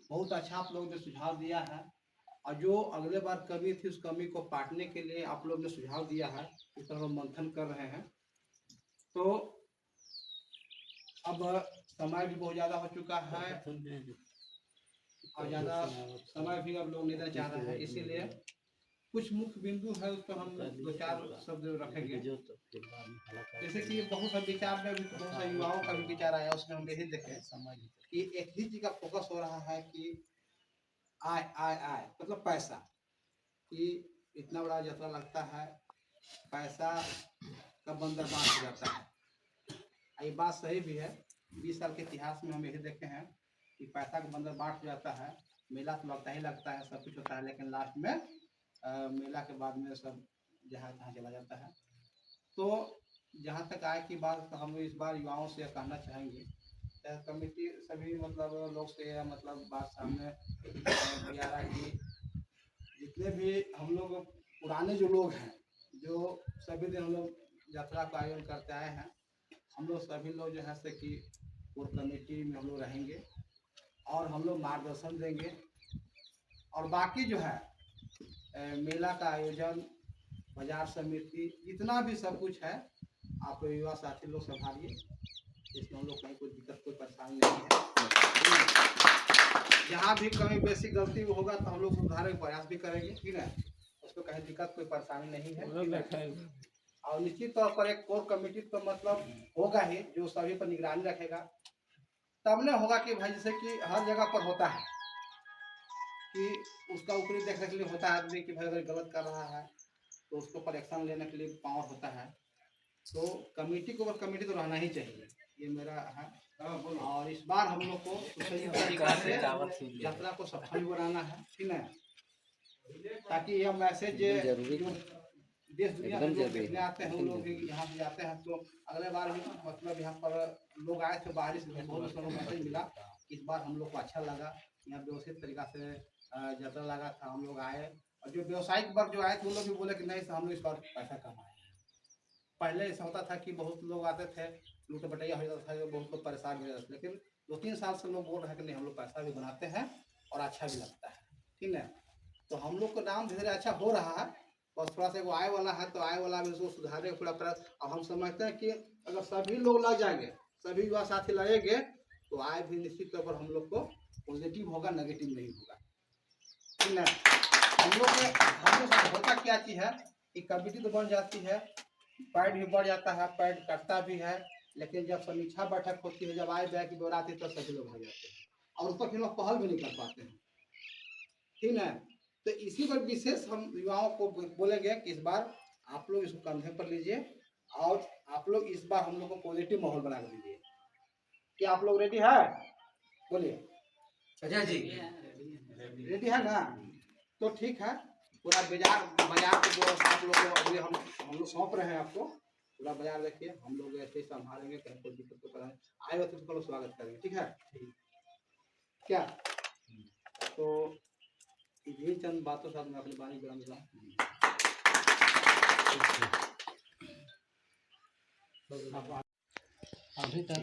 बहुत अच्छा आप लोगों ने सुझाव दिया है और जो अगले बार कमी थी उस कमी को पाटने के लिए आप लोग ने सुझाव दिया है, इस तरह हम मंथन कर रहे हैं। तो अब समय भी बहुत ज़्यादा हो चुका है और ज़्यादा समय भी अब लोग नहीं देना चाह रहे हैं, इसीलिए कुछ मुख्य बिंदु है उस पर हम 2-4 शब्द रखेंगे। जैसे कि बहुत सा विचार में भी बहुत सा युवाओं का भी विचार आया, उसमें हम यही देखें कि एक ही चीज का फोकस हो रहा है कि आय आय आय मतलब पैसा, कि इतना बड़ा यात्रा लगता है, पैसा का बंदर बांट हो जाता है। ये बात सही भी है। 20 साल के इतिहास में हम यही देखे हैं कि पैसा का बंदर बांट हो जाता है। मेला तो लगता ही लगता है, सब कुछ होता है, लेकिन लास्ट में मेला के बाद में सब जहाँ तहाँ चला जाता है। तो जहाँ तक आय की बात, तो हम इस बार युवाओं से कहना चाहेंगे, कमेटी सभी मतलब लोग से मतलब बात सामने आ रहा है कि जितने भी हम लोग पुराने जो लोग हैं, जो सभी दिन हम लोग यात्रा का आयोजन करते आए हैं, हम लोग सभी लोग जो है से कि कोर कमेटी में हम लोग रहेंगे और हम लोग मार्गदर्शन देंगे। और बाकी जो है मेला का आयोजन, बाजार समिति, जितना भी सब कुछ है, आप युवा साथी लोग संभालिए। इसमें हम लोग कहीं कोई दिक्कत कोई परेशानी नहीं है। जहाँ भी कहीं बेसिक गलती होगा तो हम लोग सुधारने का प्रयास भी करेंगे, ठीक है, उसको कहीं दिक्कत कोई परेशानी नहीं है। और निश्चित तौर पर एक कोर कमेटी तो मतलब होगा ही, जो सभी पर निगरानी रखेगा। तब न होगा कि भाई जैसे कि हर जगह पर होता है कि उसका ऊपरी देखने के लिए होता है आदमी कि भाई अगर गलत कर रहा है तो उसको पर एक्शन लेने के लिए पावर होता है। तो कमेटी को ऊपर कमेटी तो रहना ही चाहिए, ये मेरा है। और इस बार हम लोग को सही तरीके से यात्रा को सफल बनाना है, ठीक है, ताकि यह मैसेज जो देश दुनिया में लोग देखने आते हैं, उन लोग यहाँ से जाते हैं, तो अगले बार भी मतलब यहाँ पर लोग आए थे बारिश में, बहुत लोगों को मैसेज मिला। इस बार हम लोग को अच्छा लगा, यहाँ व्यवस्थित तरीका से यात्रा लगा था, हम लोग आए। और जो व्यवसायिक वर्ग जो आए थे, उन लोग भी बोले कि नहीं हम लोग इस बार पैसा कमाए। पहले ऐसा होता था कि बहुत लोग आते थे, लूट बटैया हो जाता था, बहुत लोग परेशान हो जाते थे, लेकिन 2-3 साल से लोग बोल रहे हैं कि नहीं हम लोग पैसा भी बनाते हैं और अच्छा भी लगता है, ठीक है। तो हम लोग का नाम धीरे अच्छा हो रहा है, बस थोड़ा सा वो आय वाला है, तो आय वाला भी उसको सुधारने का थोड़ा प्रयास। अब हम समझते हैं कि अगर सभी लोग लग जाएंगे, सभी युवा साथी लगेंगे, तो आय भी निश्चित तौर पर हम लोग को पॉजिटिव होगा, नेगेटिव नहीं होगा, ठीक है। हम लोग होता क्या चीज़ है कि कमेटी तो बन जाती है, पैड भी बढ़ जाता है, पैड कटता भी है, लेकिन जब समीक्षा बैठक होती है, जब आय व्यय की ब्यौरा आती है, तो सभी लोग आ जाते हैं और उस पर फिर लोग पहल भी नहीं कर पाते हैं, ठीक है। तो इसी पर विशेष हम युवाओं को बोलेंगे कि इस बार आप लोग इसको कंधे पर लीजिए और आप लोग इस बार हम लोग को पॉजिटिव माहौल बना कर दीजिए। क्या आप लोग रेडी है? बोलिए अजय जी, रेडी है ना? तो ठीक है, पूरा बाजार को जो आप लोग को अभी हम लोग सौंप रहे हैं आपको, पूरा बाजार देखिए, हम लोग ऐसे ही संभालेंगे, कहीं कोई दिक्कत तो कराएं, आए हो तो स्वागत करेंगे, ठीक है क्या? तो यही चंद बातों साथ मैं अपनी बानी विराम दूंगा।
अभी तक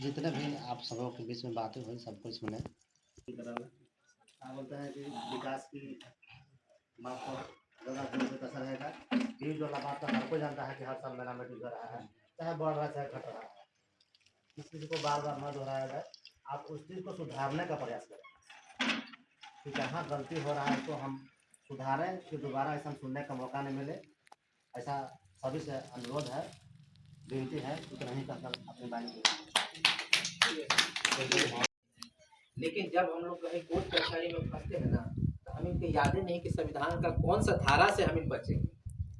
जितने भी आप सबों के बीच में बातें हुई सबको सुने। बोलते हैं कि विकास की बात पर ज़्यादा जोर से कसर रहेगा। भीड़ वाला बात तो हर कोई जानता है कि हर साल मेला में डूब रहा है, चाहे बढ़ रहा है चाहे घट रहा है। इस चीज़ को बार बार न दोहराया जाए, आप उस चीज़ को सुधारने का प्रयास करें कि जहाँ गलती हो रहा है तो हम सुधारें, कि दोबारा ऐसा सुनने का मौका नहीं मिले। ऐसा सभी से अनुरोध है, विनती है, उतना ही कहकर अपनी बात।
लेकिन जब हम लोग कहीं कोर्ट कचहरी में फंसते हैं ना, तो हमें इनकी यादें नहीं कि संविधान का कौन सा धारा से हम इन बचेंगे।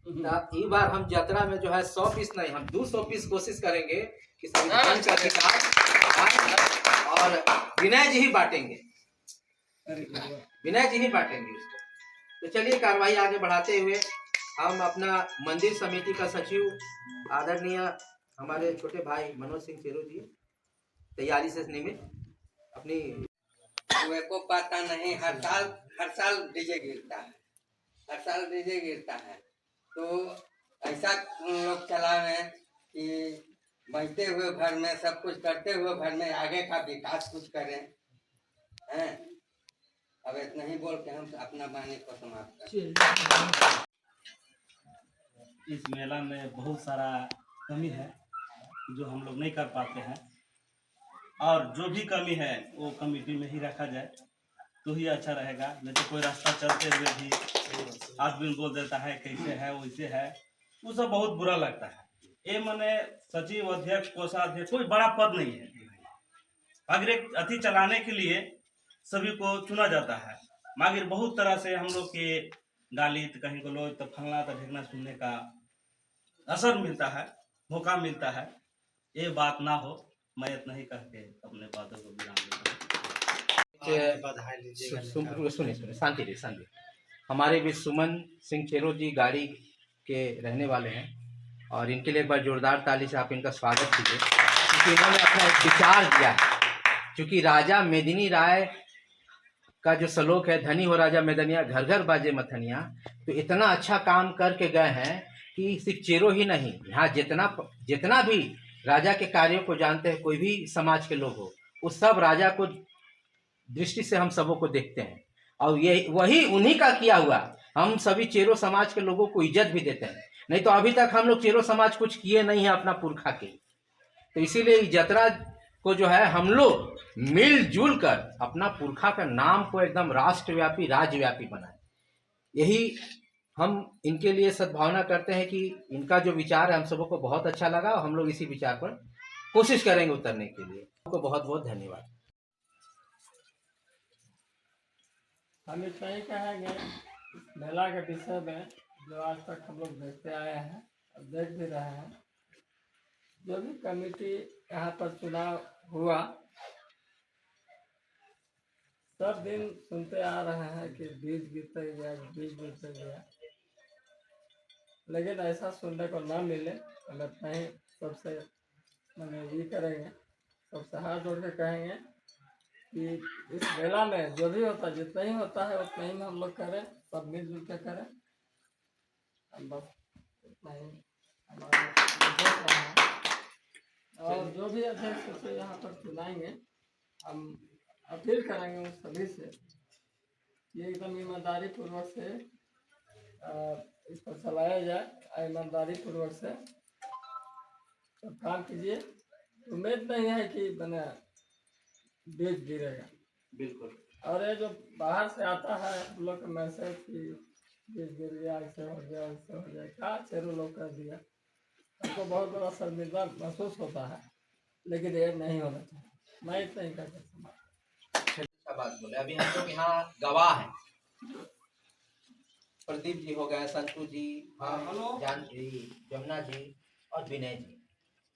तो इस बार हम यात्रा में जो है 100 पीस नहीं, हम 200 पीस कोशिश करेंगे कि संविधान का किताब और विनय जी ही बांटेंगे, विनय जी ही बांटेंगे उसको। तो चलिए कार्रवाई आगे बढ़ाते हुए हम अपना मंदिर समिति का सचिव आदरणीय हमारे छोटे भाई मनोज सिंह चेरो जी तैयारी से निमित अपनी
कुएं को पता नहीं, हर साल डीजे गिरता है, हर साल डीजे गिरता है। तो ऐसा लोग चलावे कि बचते हुए घर में सब कुछ करते हुए घर में आगे का विकास कुछ करें हैं। अब इतना ही बोल के हम अपना वाणी को समाप्त करें।
इस मेला में बहुत सारा कमी है जो हम लोग नहीं कर पाते हैं, और जो भी कमी है वो कमेटी में ही रखा जाए तो ही अच्छा रहेगा। नहीं तो कोई रास्ता चलते हुए भी आदमी बोल देता है कैसे है वैसे है, वो सब बहुत बुरा लगता है। ये मने सचिव अध्यक्ष कोषाध्यक्ष कोई बड़ा पद नहीं है, मगर एक अति चलाने के लिए सभी को चुना जाता है। मगर बहुत तरह से हम लोग के गाली तो कहीं को लोग तो फलना तो ढेकना सुनने का असर मिलता है, मौका मिलता है। ये बात ना हो, मैं इतना ही कह के अपने बातों को विराम देता हूं।
सुनिए शांति शांति। हमारे भी सुमन सिंह चेरो जी गाड़ी के रहने वाले हैं और इनके लिए एक बार जोरदार ताली से आप इनका स्वागत कीजिए, क्योंकि इन्होंने अपना एक विचार दिया है। क्योंकि राजा मेदिनी राय का जो श्लोक है, धनी हो राजा मेदनिया घर घर बाजे मथनिया, तो इतना अच्छा काम करके गए हैं कि सिर्फ चेरो ही नहीं, यहाँ जितना भी राजा के कार्यों को जानते हैं, कोई भी समाज के लोग हो, उस सब राजा को दृष्टि से हम सबों को देखते हैं। और ये वही उन्हीं का किया हुआ हम सभी चेरो समाज के लोगों को इज्जत भी देते हैं। नहीं तो अभी तक हम लोग चेरो समाज कुछ किए नहीं है अपना पुरखा के। तो इसीलिए इस यात्रा को जो है हम लोग मिलजुल कर अपना पुरखा का नाम को एकदम राष्ट्रव्यापी राज्यव्यापी बनाए। यही हम इनके लिए सद्भावना करते हैं कि इनका जो विचार है हम सबों को बहुत अच्छा लगा और हम लोग इसी विचार पर कोशिश करेंगे उतरने के लिए। आपको बहुत बहुत धन्यवाद।
हम इतना ही कहेंगे मेला के विषय में जो आज तक हम लोग देखते आए हैं और देख भी रहे हैं। जो भी कमेटी यहाँ पर चुनाव हुआ, सब दिन सुनते आ रहे हैं कि बीज गिरते गया, बीज गिरते गया, लेकिन ऐसा सुनने को ना मिले। हम इतना ही सबसे मैंने ये करेंगे, सबसे हाथ जोड़ के कहेंगे कि इस मेला में जो भी होता है, जितना ही होता है उतना ही में हम लोग करें, सब मिलजुल के करें। हम बस इतना ही हमारा। और जो भी अध्यक्ष से यहाँ पर चुनाएंगे, हम अपील करेंगे उन सभी से ये एकदम ईमानदारी पूर्वक से इस पर चलाया जाए। ईमानदारी पूर्वक से सब काम कीजिए। उम्मीद नहीं है कि बना बीज गिरेगा, बिल्कुल। और ये जो बाहर से आता है हम लोग का मैसेज कि बीज गिर गया, ऐसे हो गया, ऐसे हो गया, क्या चेरो लोग कर दिया, हमको बहुत बड़ा शर्मिंदा महसूस होता है, लेकिन ये नहीं होना चाहिए। मैं इतना ही कर सकता हूँ।
बात बोले अभी हम लोग यहाँ गवाह हैं। प्रदीप जी हो गए, संतू जी, जान जी, जमुना जी और विनय जी।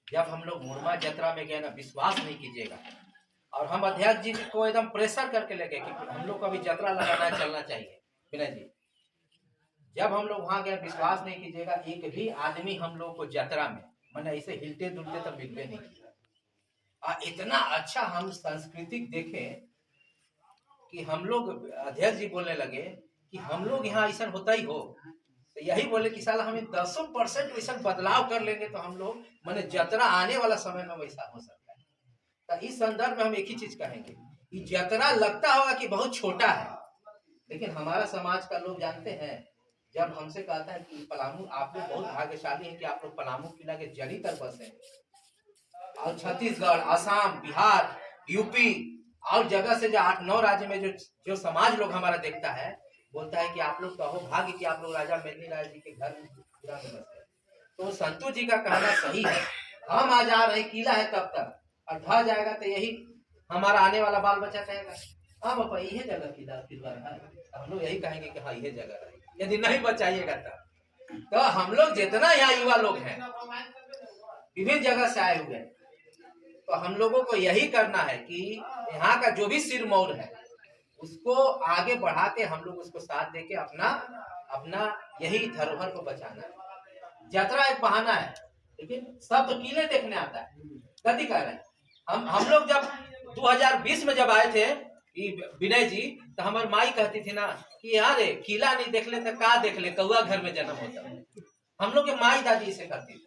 जब हम लोग मुरमा यात्रा में गए ना, विश्वास नहीं कीजिएगा, और हम अध्यक्ष जी को एकदम प्रेशर करके लगे कि हम लोग को अभी यात्रा लगाना चलना चाहिए। विनय जी, जब हम लोग वहाँ गए, विश्वास नहीं कीजिएगा, एक भी आदमी हम लोग को यात्रा में मैंने ऐसे हिलते डुलते तो मिलते नहीं किया। इतना अच्छा हम सांस्कृतिक देखे कि हम लोग, अध्यक्ष जी बोलने लगे कि हम लोग यहाँ ऐसा होता ही हो, तो यही बोले कि साला हमें 10% वैसा बदलाव कर लेंगे तो हम लोग मैंने यात्रा आने वाला समय में वैसा हो सकता है। तो इस संदर्भ में हम एक ही चीज कहेंगे कि यात्रा लगता होगा कि बहुत छोटा है, लेकिन हमारा समाज का लोग जानते हैं। जब हमसे कहता है कि पलामू, आप लोग बहुत भाग्यशाली हैं कि आप लोग पलामू किला के जड़ी तक बसे, और छत्तीसगढ़, असम, बिहार, यूपी और जगह से जो 8-9 राज्य में जो समाज लोग हमारा देखता है, बोलता है कि आप लोग कहो भाग्य कि आप लोग राजा मेदिनी राय जी के घर में बसे। तो संतू जी का कहना सही है। हम आज आ रहे किला है तब तक, और ढह जाएगा तो यही हमारा आने वाला बाल बच्चा कहेगा हाँ बाबा यही जगह किला है। हम लोग यही कहेंगे कि हाँ यही जगह है। यदि नहीं बचाइएगा तो हम लोग जितना यहाँ युवा लोग हैं विभिन्न जगह से आए हुए, तो हम लोगों को यही करना है कि यहाँ का जो भी सिरमौर है उसको आगे बढ़ा के हम लोग उसको साथ देके अपना अपना यही धरोहर को बचाना है। यात्रा एक बहाना है, लेकिन सब तो किले देखने आता है। गलती कर रहे हैं हम लोग। जब 2020 में जब आए थे विनय जी, तो हमारी माई कहती थी ना कि यार किला नहीं देख ले तो का देख ले, कौआ घर में जन्म होता है। हम लोग के माई दादी इसे करती थी।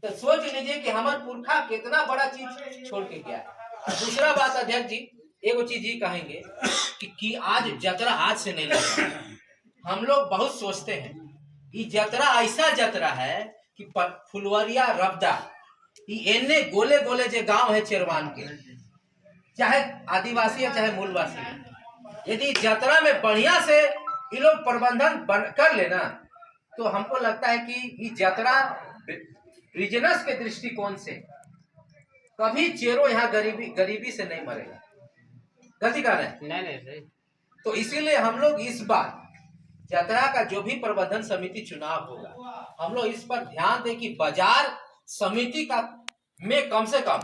तो सोच लीजिए कि हमारे पुरखा कितना बड़ा चीज छोड़ के गया है। दूसरा बात अध्यक्ष जी, एगो चीज ये कहेंगे कि आज जतरा आज से नहीं लगा। हम लोग बहुत सोचते हैं ये जतरा ऐसा जतरा है कि फुलवरिया रबदा इन्ने गोले गोले जो गांव है चेरवान के, चाहे आदिवासी है चाहे मूलवासी है, यदि जतरा में बढ़िया से ये लोग प्रबंधन कर लेना तो हमको लगता है कि ये जतरा बिजनेस के दृष्टिकोण से कभी चेरो यहाँ गरीबी से नहीं मरेगा। गलती कर रहे हैं?
नहीं सही।
तो इसीलिए हम लोग इस बार जतरा का जो भी प्रबंधन समिति चुनाव होगा, हम लोग इस पर ध्यान दें कि बाजार समिति का में कम से कम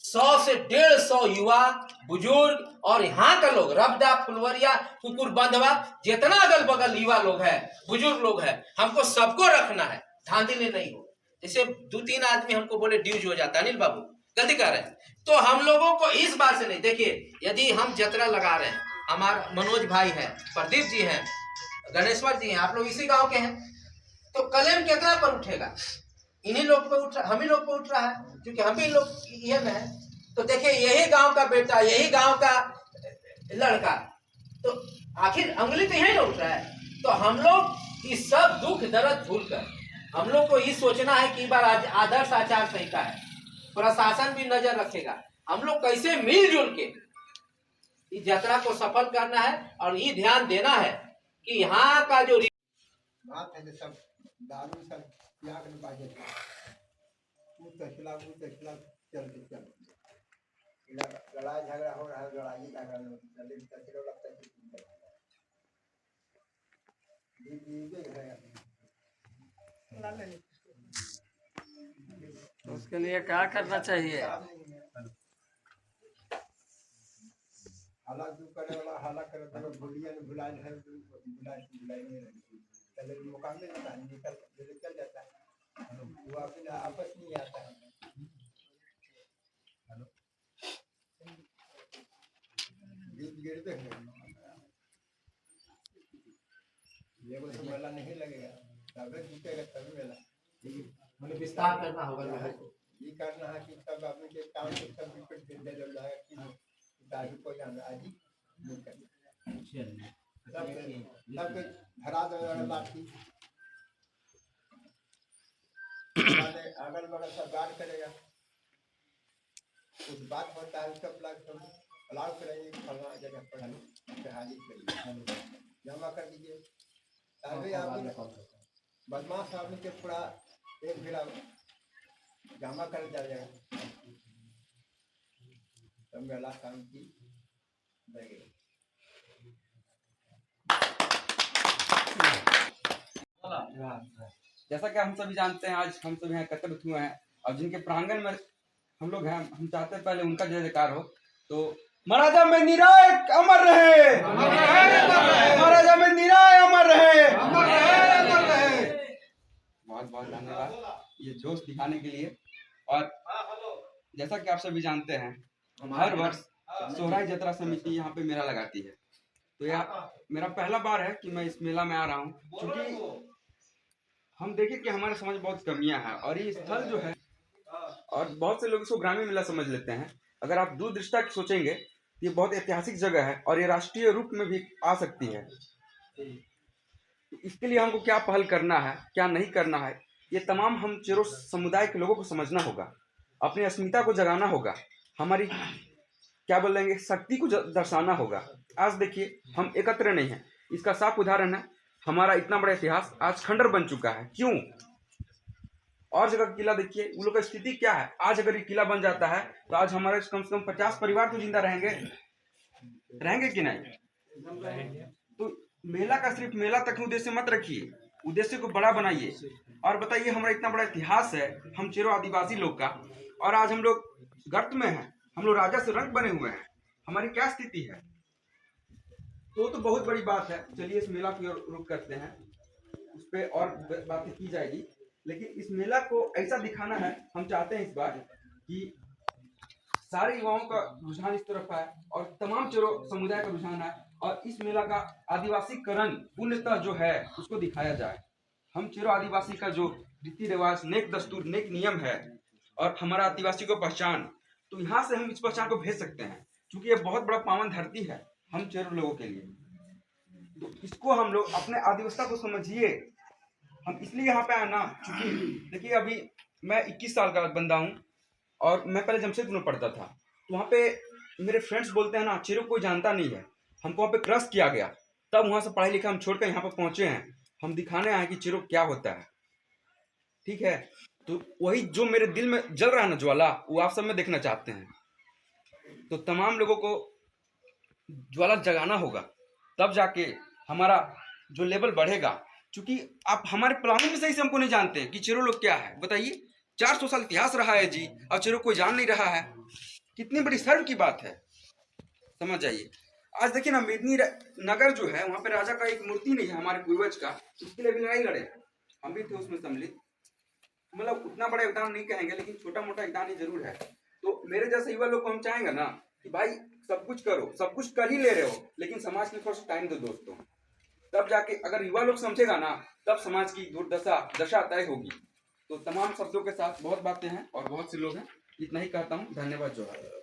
100 से 150 युवा बुजुर्ग और यहाँ का लोग रबदा फुलवरिया कुकुर बंधवा जितना अगल बगल युवा लोग है बुजुर्ग लोग है, हमको सबको रखना है, धांधली नहीं हो। जैसे 2-3 आदमी हमको बोले ड्यूज हो जाता है, अनिल बाबू गलती कर रहे हैं। तो हम लोगों को इस बार से नहीं, देखिए यदि हम जतरा लगा रहे हैं, हमारे मनोज भाई है, प्रदीप जी हैं, गणेश्वर जी हैं, आप लोग इसी गांव के हैं, तो क्लेम कितना पर उठेगा? इन्हीं लोग पे उठ, हम ही लोग पे उठ रहा है, क्योंकि हम भी लोग ये में है। तो देखिए यही गांव का बेटा, यही गांव का लड़का, तो आखिर उंगली तो यही उठ रहा है। तो हम लोग इस सब दुख दर्द भूलकर हम लोग को ये सोचना है कि बार आदर्श आचार संहिता है, प्रशासन भी नजर रखेगा, हम लोग कैसे मिलजुल के इस यात्रा को सफल करना है और ये ध्यान देना है कि यहाँ का जो
बात है सब दारू सब त्याग नहीं पाए, चलते लड़ाई झगड़ा हो रहा है, लड़ाई झगड़ा लगता है।
उसके लिए क्या करना चाहिए?
हालात करे वाला हालात करे तो भूलिया ने भुलाए है, भुलाई नहीं चले मौका मिलता है, निकल चल जाता है, वो अपने आपस नहीं आता है। गिरते हैं ये वो तो मेला नहीं लगेगा, तब जीतेगा तभी मेला।
हमें विस्तार करना होगा,
ये करना है कि सब अपने के काम को सब रिपीट दे दे जाएगा कि दादी को जाना आज ही नहीं करना, सब धरा दे लाठी अगल बगल सब गार्ड करेगा, कुछ बात होता है सब लोग अलाउ करेंगे, फलना जगह पर हाजिर करिए, जमा कर दीजिए, तभी आप बदमाश आदमी के पूरा एक फिर जमा कर जाएगा, तब मेला काम की लगेगा।
जैसा कि हम सभी जानते हैं, आज हम सभी यहाँ एकत्रित हुए हैं और जिनके प्रांगण में हम लोग हैं, हम चाहते हैं पहले उनका जय जयकार हो। तो महाराजा में निराय अमर रहे, महाराजा में निराय अमर रहे, बहुत बहुत धन्यवाद ये जोश दिखाने के लिए। और जैसा कि आप सभी जानते हैं, हर वर्ष सोहराई जतरा समिति यहाँ पे मेला लगाती है। तो यह मेरा पहला बार है कि मैं इस मेला में आ रहा हूँ, क्योंकि हम देखें कि हमारे समाज में बहुत कमियां हैं और ये स्थल जो है, और बहुत से लोग इसको ग्रामीण मेला समझ लेते हैं। अगर आप दूरदृष्टा सोचेंगे, ये बहुत ऐतिहासिक जगह है और ये राष्ट्रीय रूप में भी आ सकती है। इसके लिए हमको क्या पहल करना है, क्या नहीं करना है, ये तमाम हम चेरो समुदाय के लोगों को समझना होगा, अपनी अस्मिता को जगाना होगा, हमारी क्या बोलेंगे शक्ति को दर्शाना होगा। आज देखिए हम एकत्र नहीं हैं, इसका साफ उदाहरण है हमारा इतना बड़ा इतिहास आज खंडर बन चुका है। क्यों? और जगह किला देखिए, उन लोग का स्थिति क्या है। आज अगर ये किला बन जाता है तो आज हमारे कम से कम 50 परिवार तो जिंदा रहेंगे कि नहीं? तो मेला का सिर्फ मेला तक उद्देश्य मत रखिए, उद्देश्य को बड़ा बनाइए। और बताइए, हमारा इतना बड़ा इतिहास है, हम चेरो आदिवासी लोग का, और आज हम लोग गर्त में हैं, हम लोग राजा से रंग बने हुए हैं, हमारी क्या स्थिति है? तो बहुत बड़ी बात है। चलिए इस मेला की ओर रुख करते हैं, उस पर और बातें की जाएगी। लेकिन इस मेला को ऐसा दिखाना है, हम चाहते हैं इस बार कि सारे युवाओं का रुझान इस तरफ है और तमाम चोरों समुदाय का रुझान है, और इस मेला का आदिवासीकरण पूर्णतः जो है उसको दिखाया जाए। हम चेरो आदिवासी का जो रीति रिवाज, नेक दस्तूर, नेक नियम है और हमारा आदिवासी को पहचान, तो यहाँ से हम इस पहचान को भेज सकते हैं, क्योंकि ये बहुत बड़ा पावन धरती है हम चेरो लोगों के लिए। तो इसको हम लोग अपने आदिवासी को समझिए। हम इसलिए यहाँ पे आए ना, क्योंकि देखिए अभी मैं 21 साल का बंदा हूँ और मैं पहले जमशेदपुर में पढ़ता था। तो वहाँ पे मेरे फ्रेंड्स बोलते हैं ना, चेरो कोई जानता नहीं है। हमको वहाँ पे क्रश किया गया, तब वहाँ से पढ़ाई लिखा हम छोड़कर यहाँ पर पहुँचे हैं। हम दिखाने आए कि चेरो क्या होता है, ठीक है। तो वही जो मेरे दिल में जल रहा है ना ज्वाला, वो आप सब में देखना चाहते हैं। तो तमाम लोगों को ज्वाला जगाना होगा, तब जाके हमारा जो लेवल बढ़ेगा। क्योंकि आप हमारे प्लानिंग में सही से हमको नहीं जानते हैं कि चेरो लोग क्या है। बताइए, 400 साल इतिहास रहा है जी, और चेरो कोई जान नहीं रहा है। कितनी बड़ी शर्म की बात है, समझ जाइए। आज देखिए ना, मेदिनी नगर जो है, वहाँ पे राजा का एक मूर्ति नहीं है हमारे पूर्वज का, उसके लिए भी लड़ाई लड़े। हम भी थे उसमें सम्मिलित। मतलब उतना बड़ा योगदान नहीं कहेंगे, लेकिन छोटा मोटा योगदान ही जरूर है। तो मेरे जैसे युवा लोग को हम चाहेंगे ना कि भाई सब कुछ करो, सब कुछ कर ही ले रहे हो, लेकिन समाज के लिए थोड़ा सा टाइम दो दोस्तों। तब जाके अगर युवा लोग समझेगा ना, तब समाज की दशा तय होगी। तो तमाम शब्दों के साथ बहुत बातें हैं और बहुत से लोग हैं, इतना ही कहता हूँ। धन्यवाद जोहार।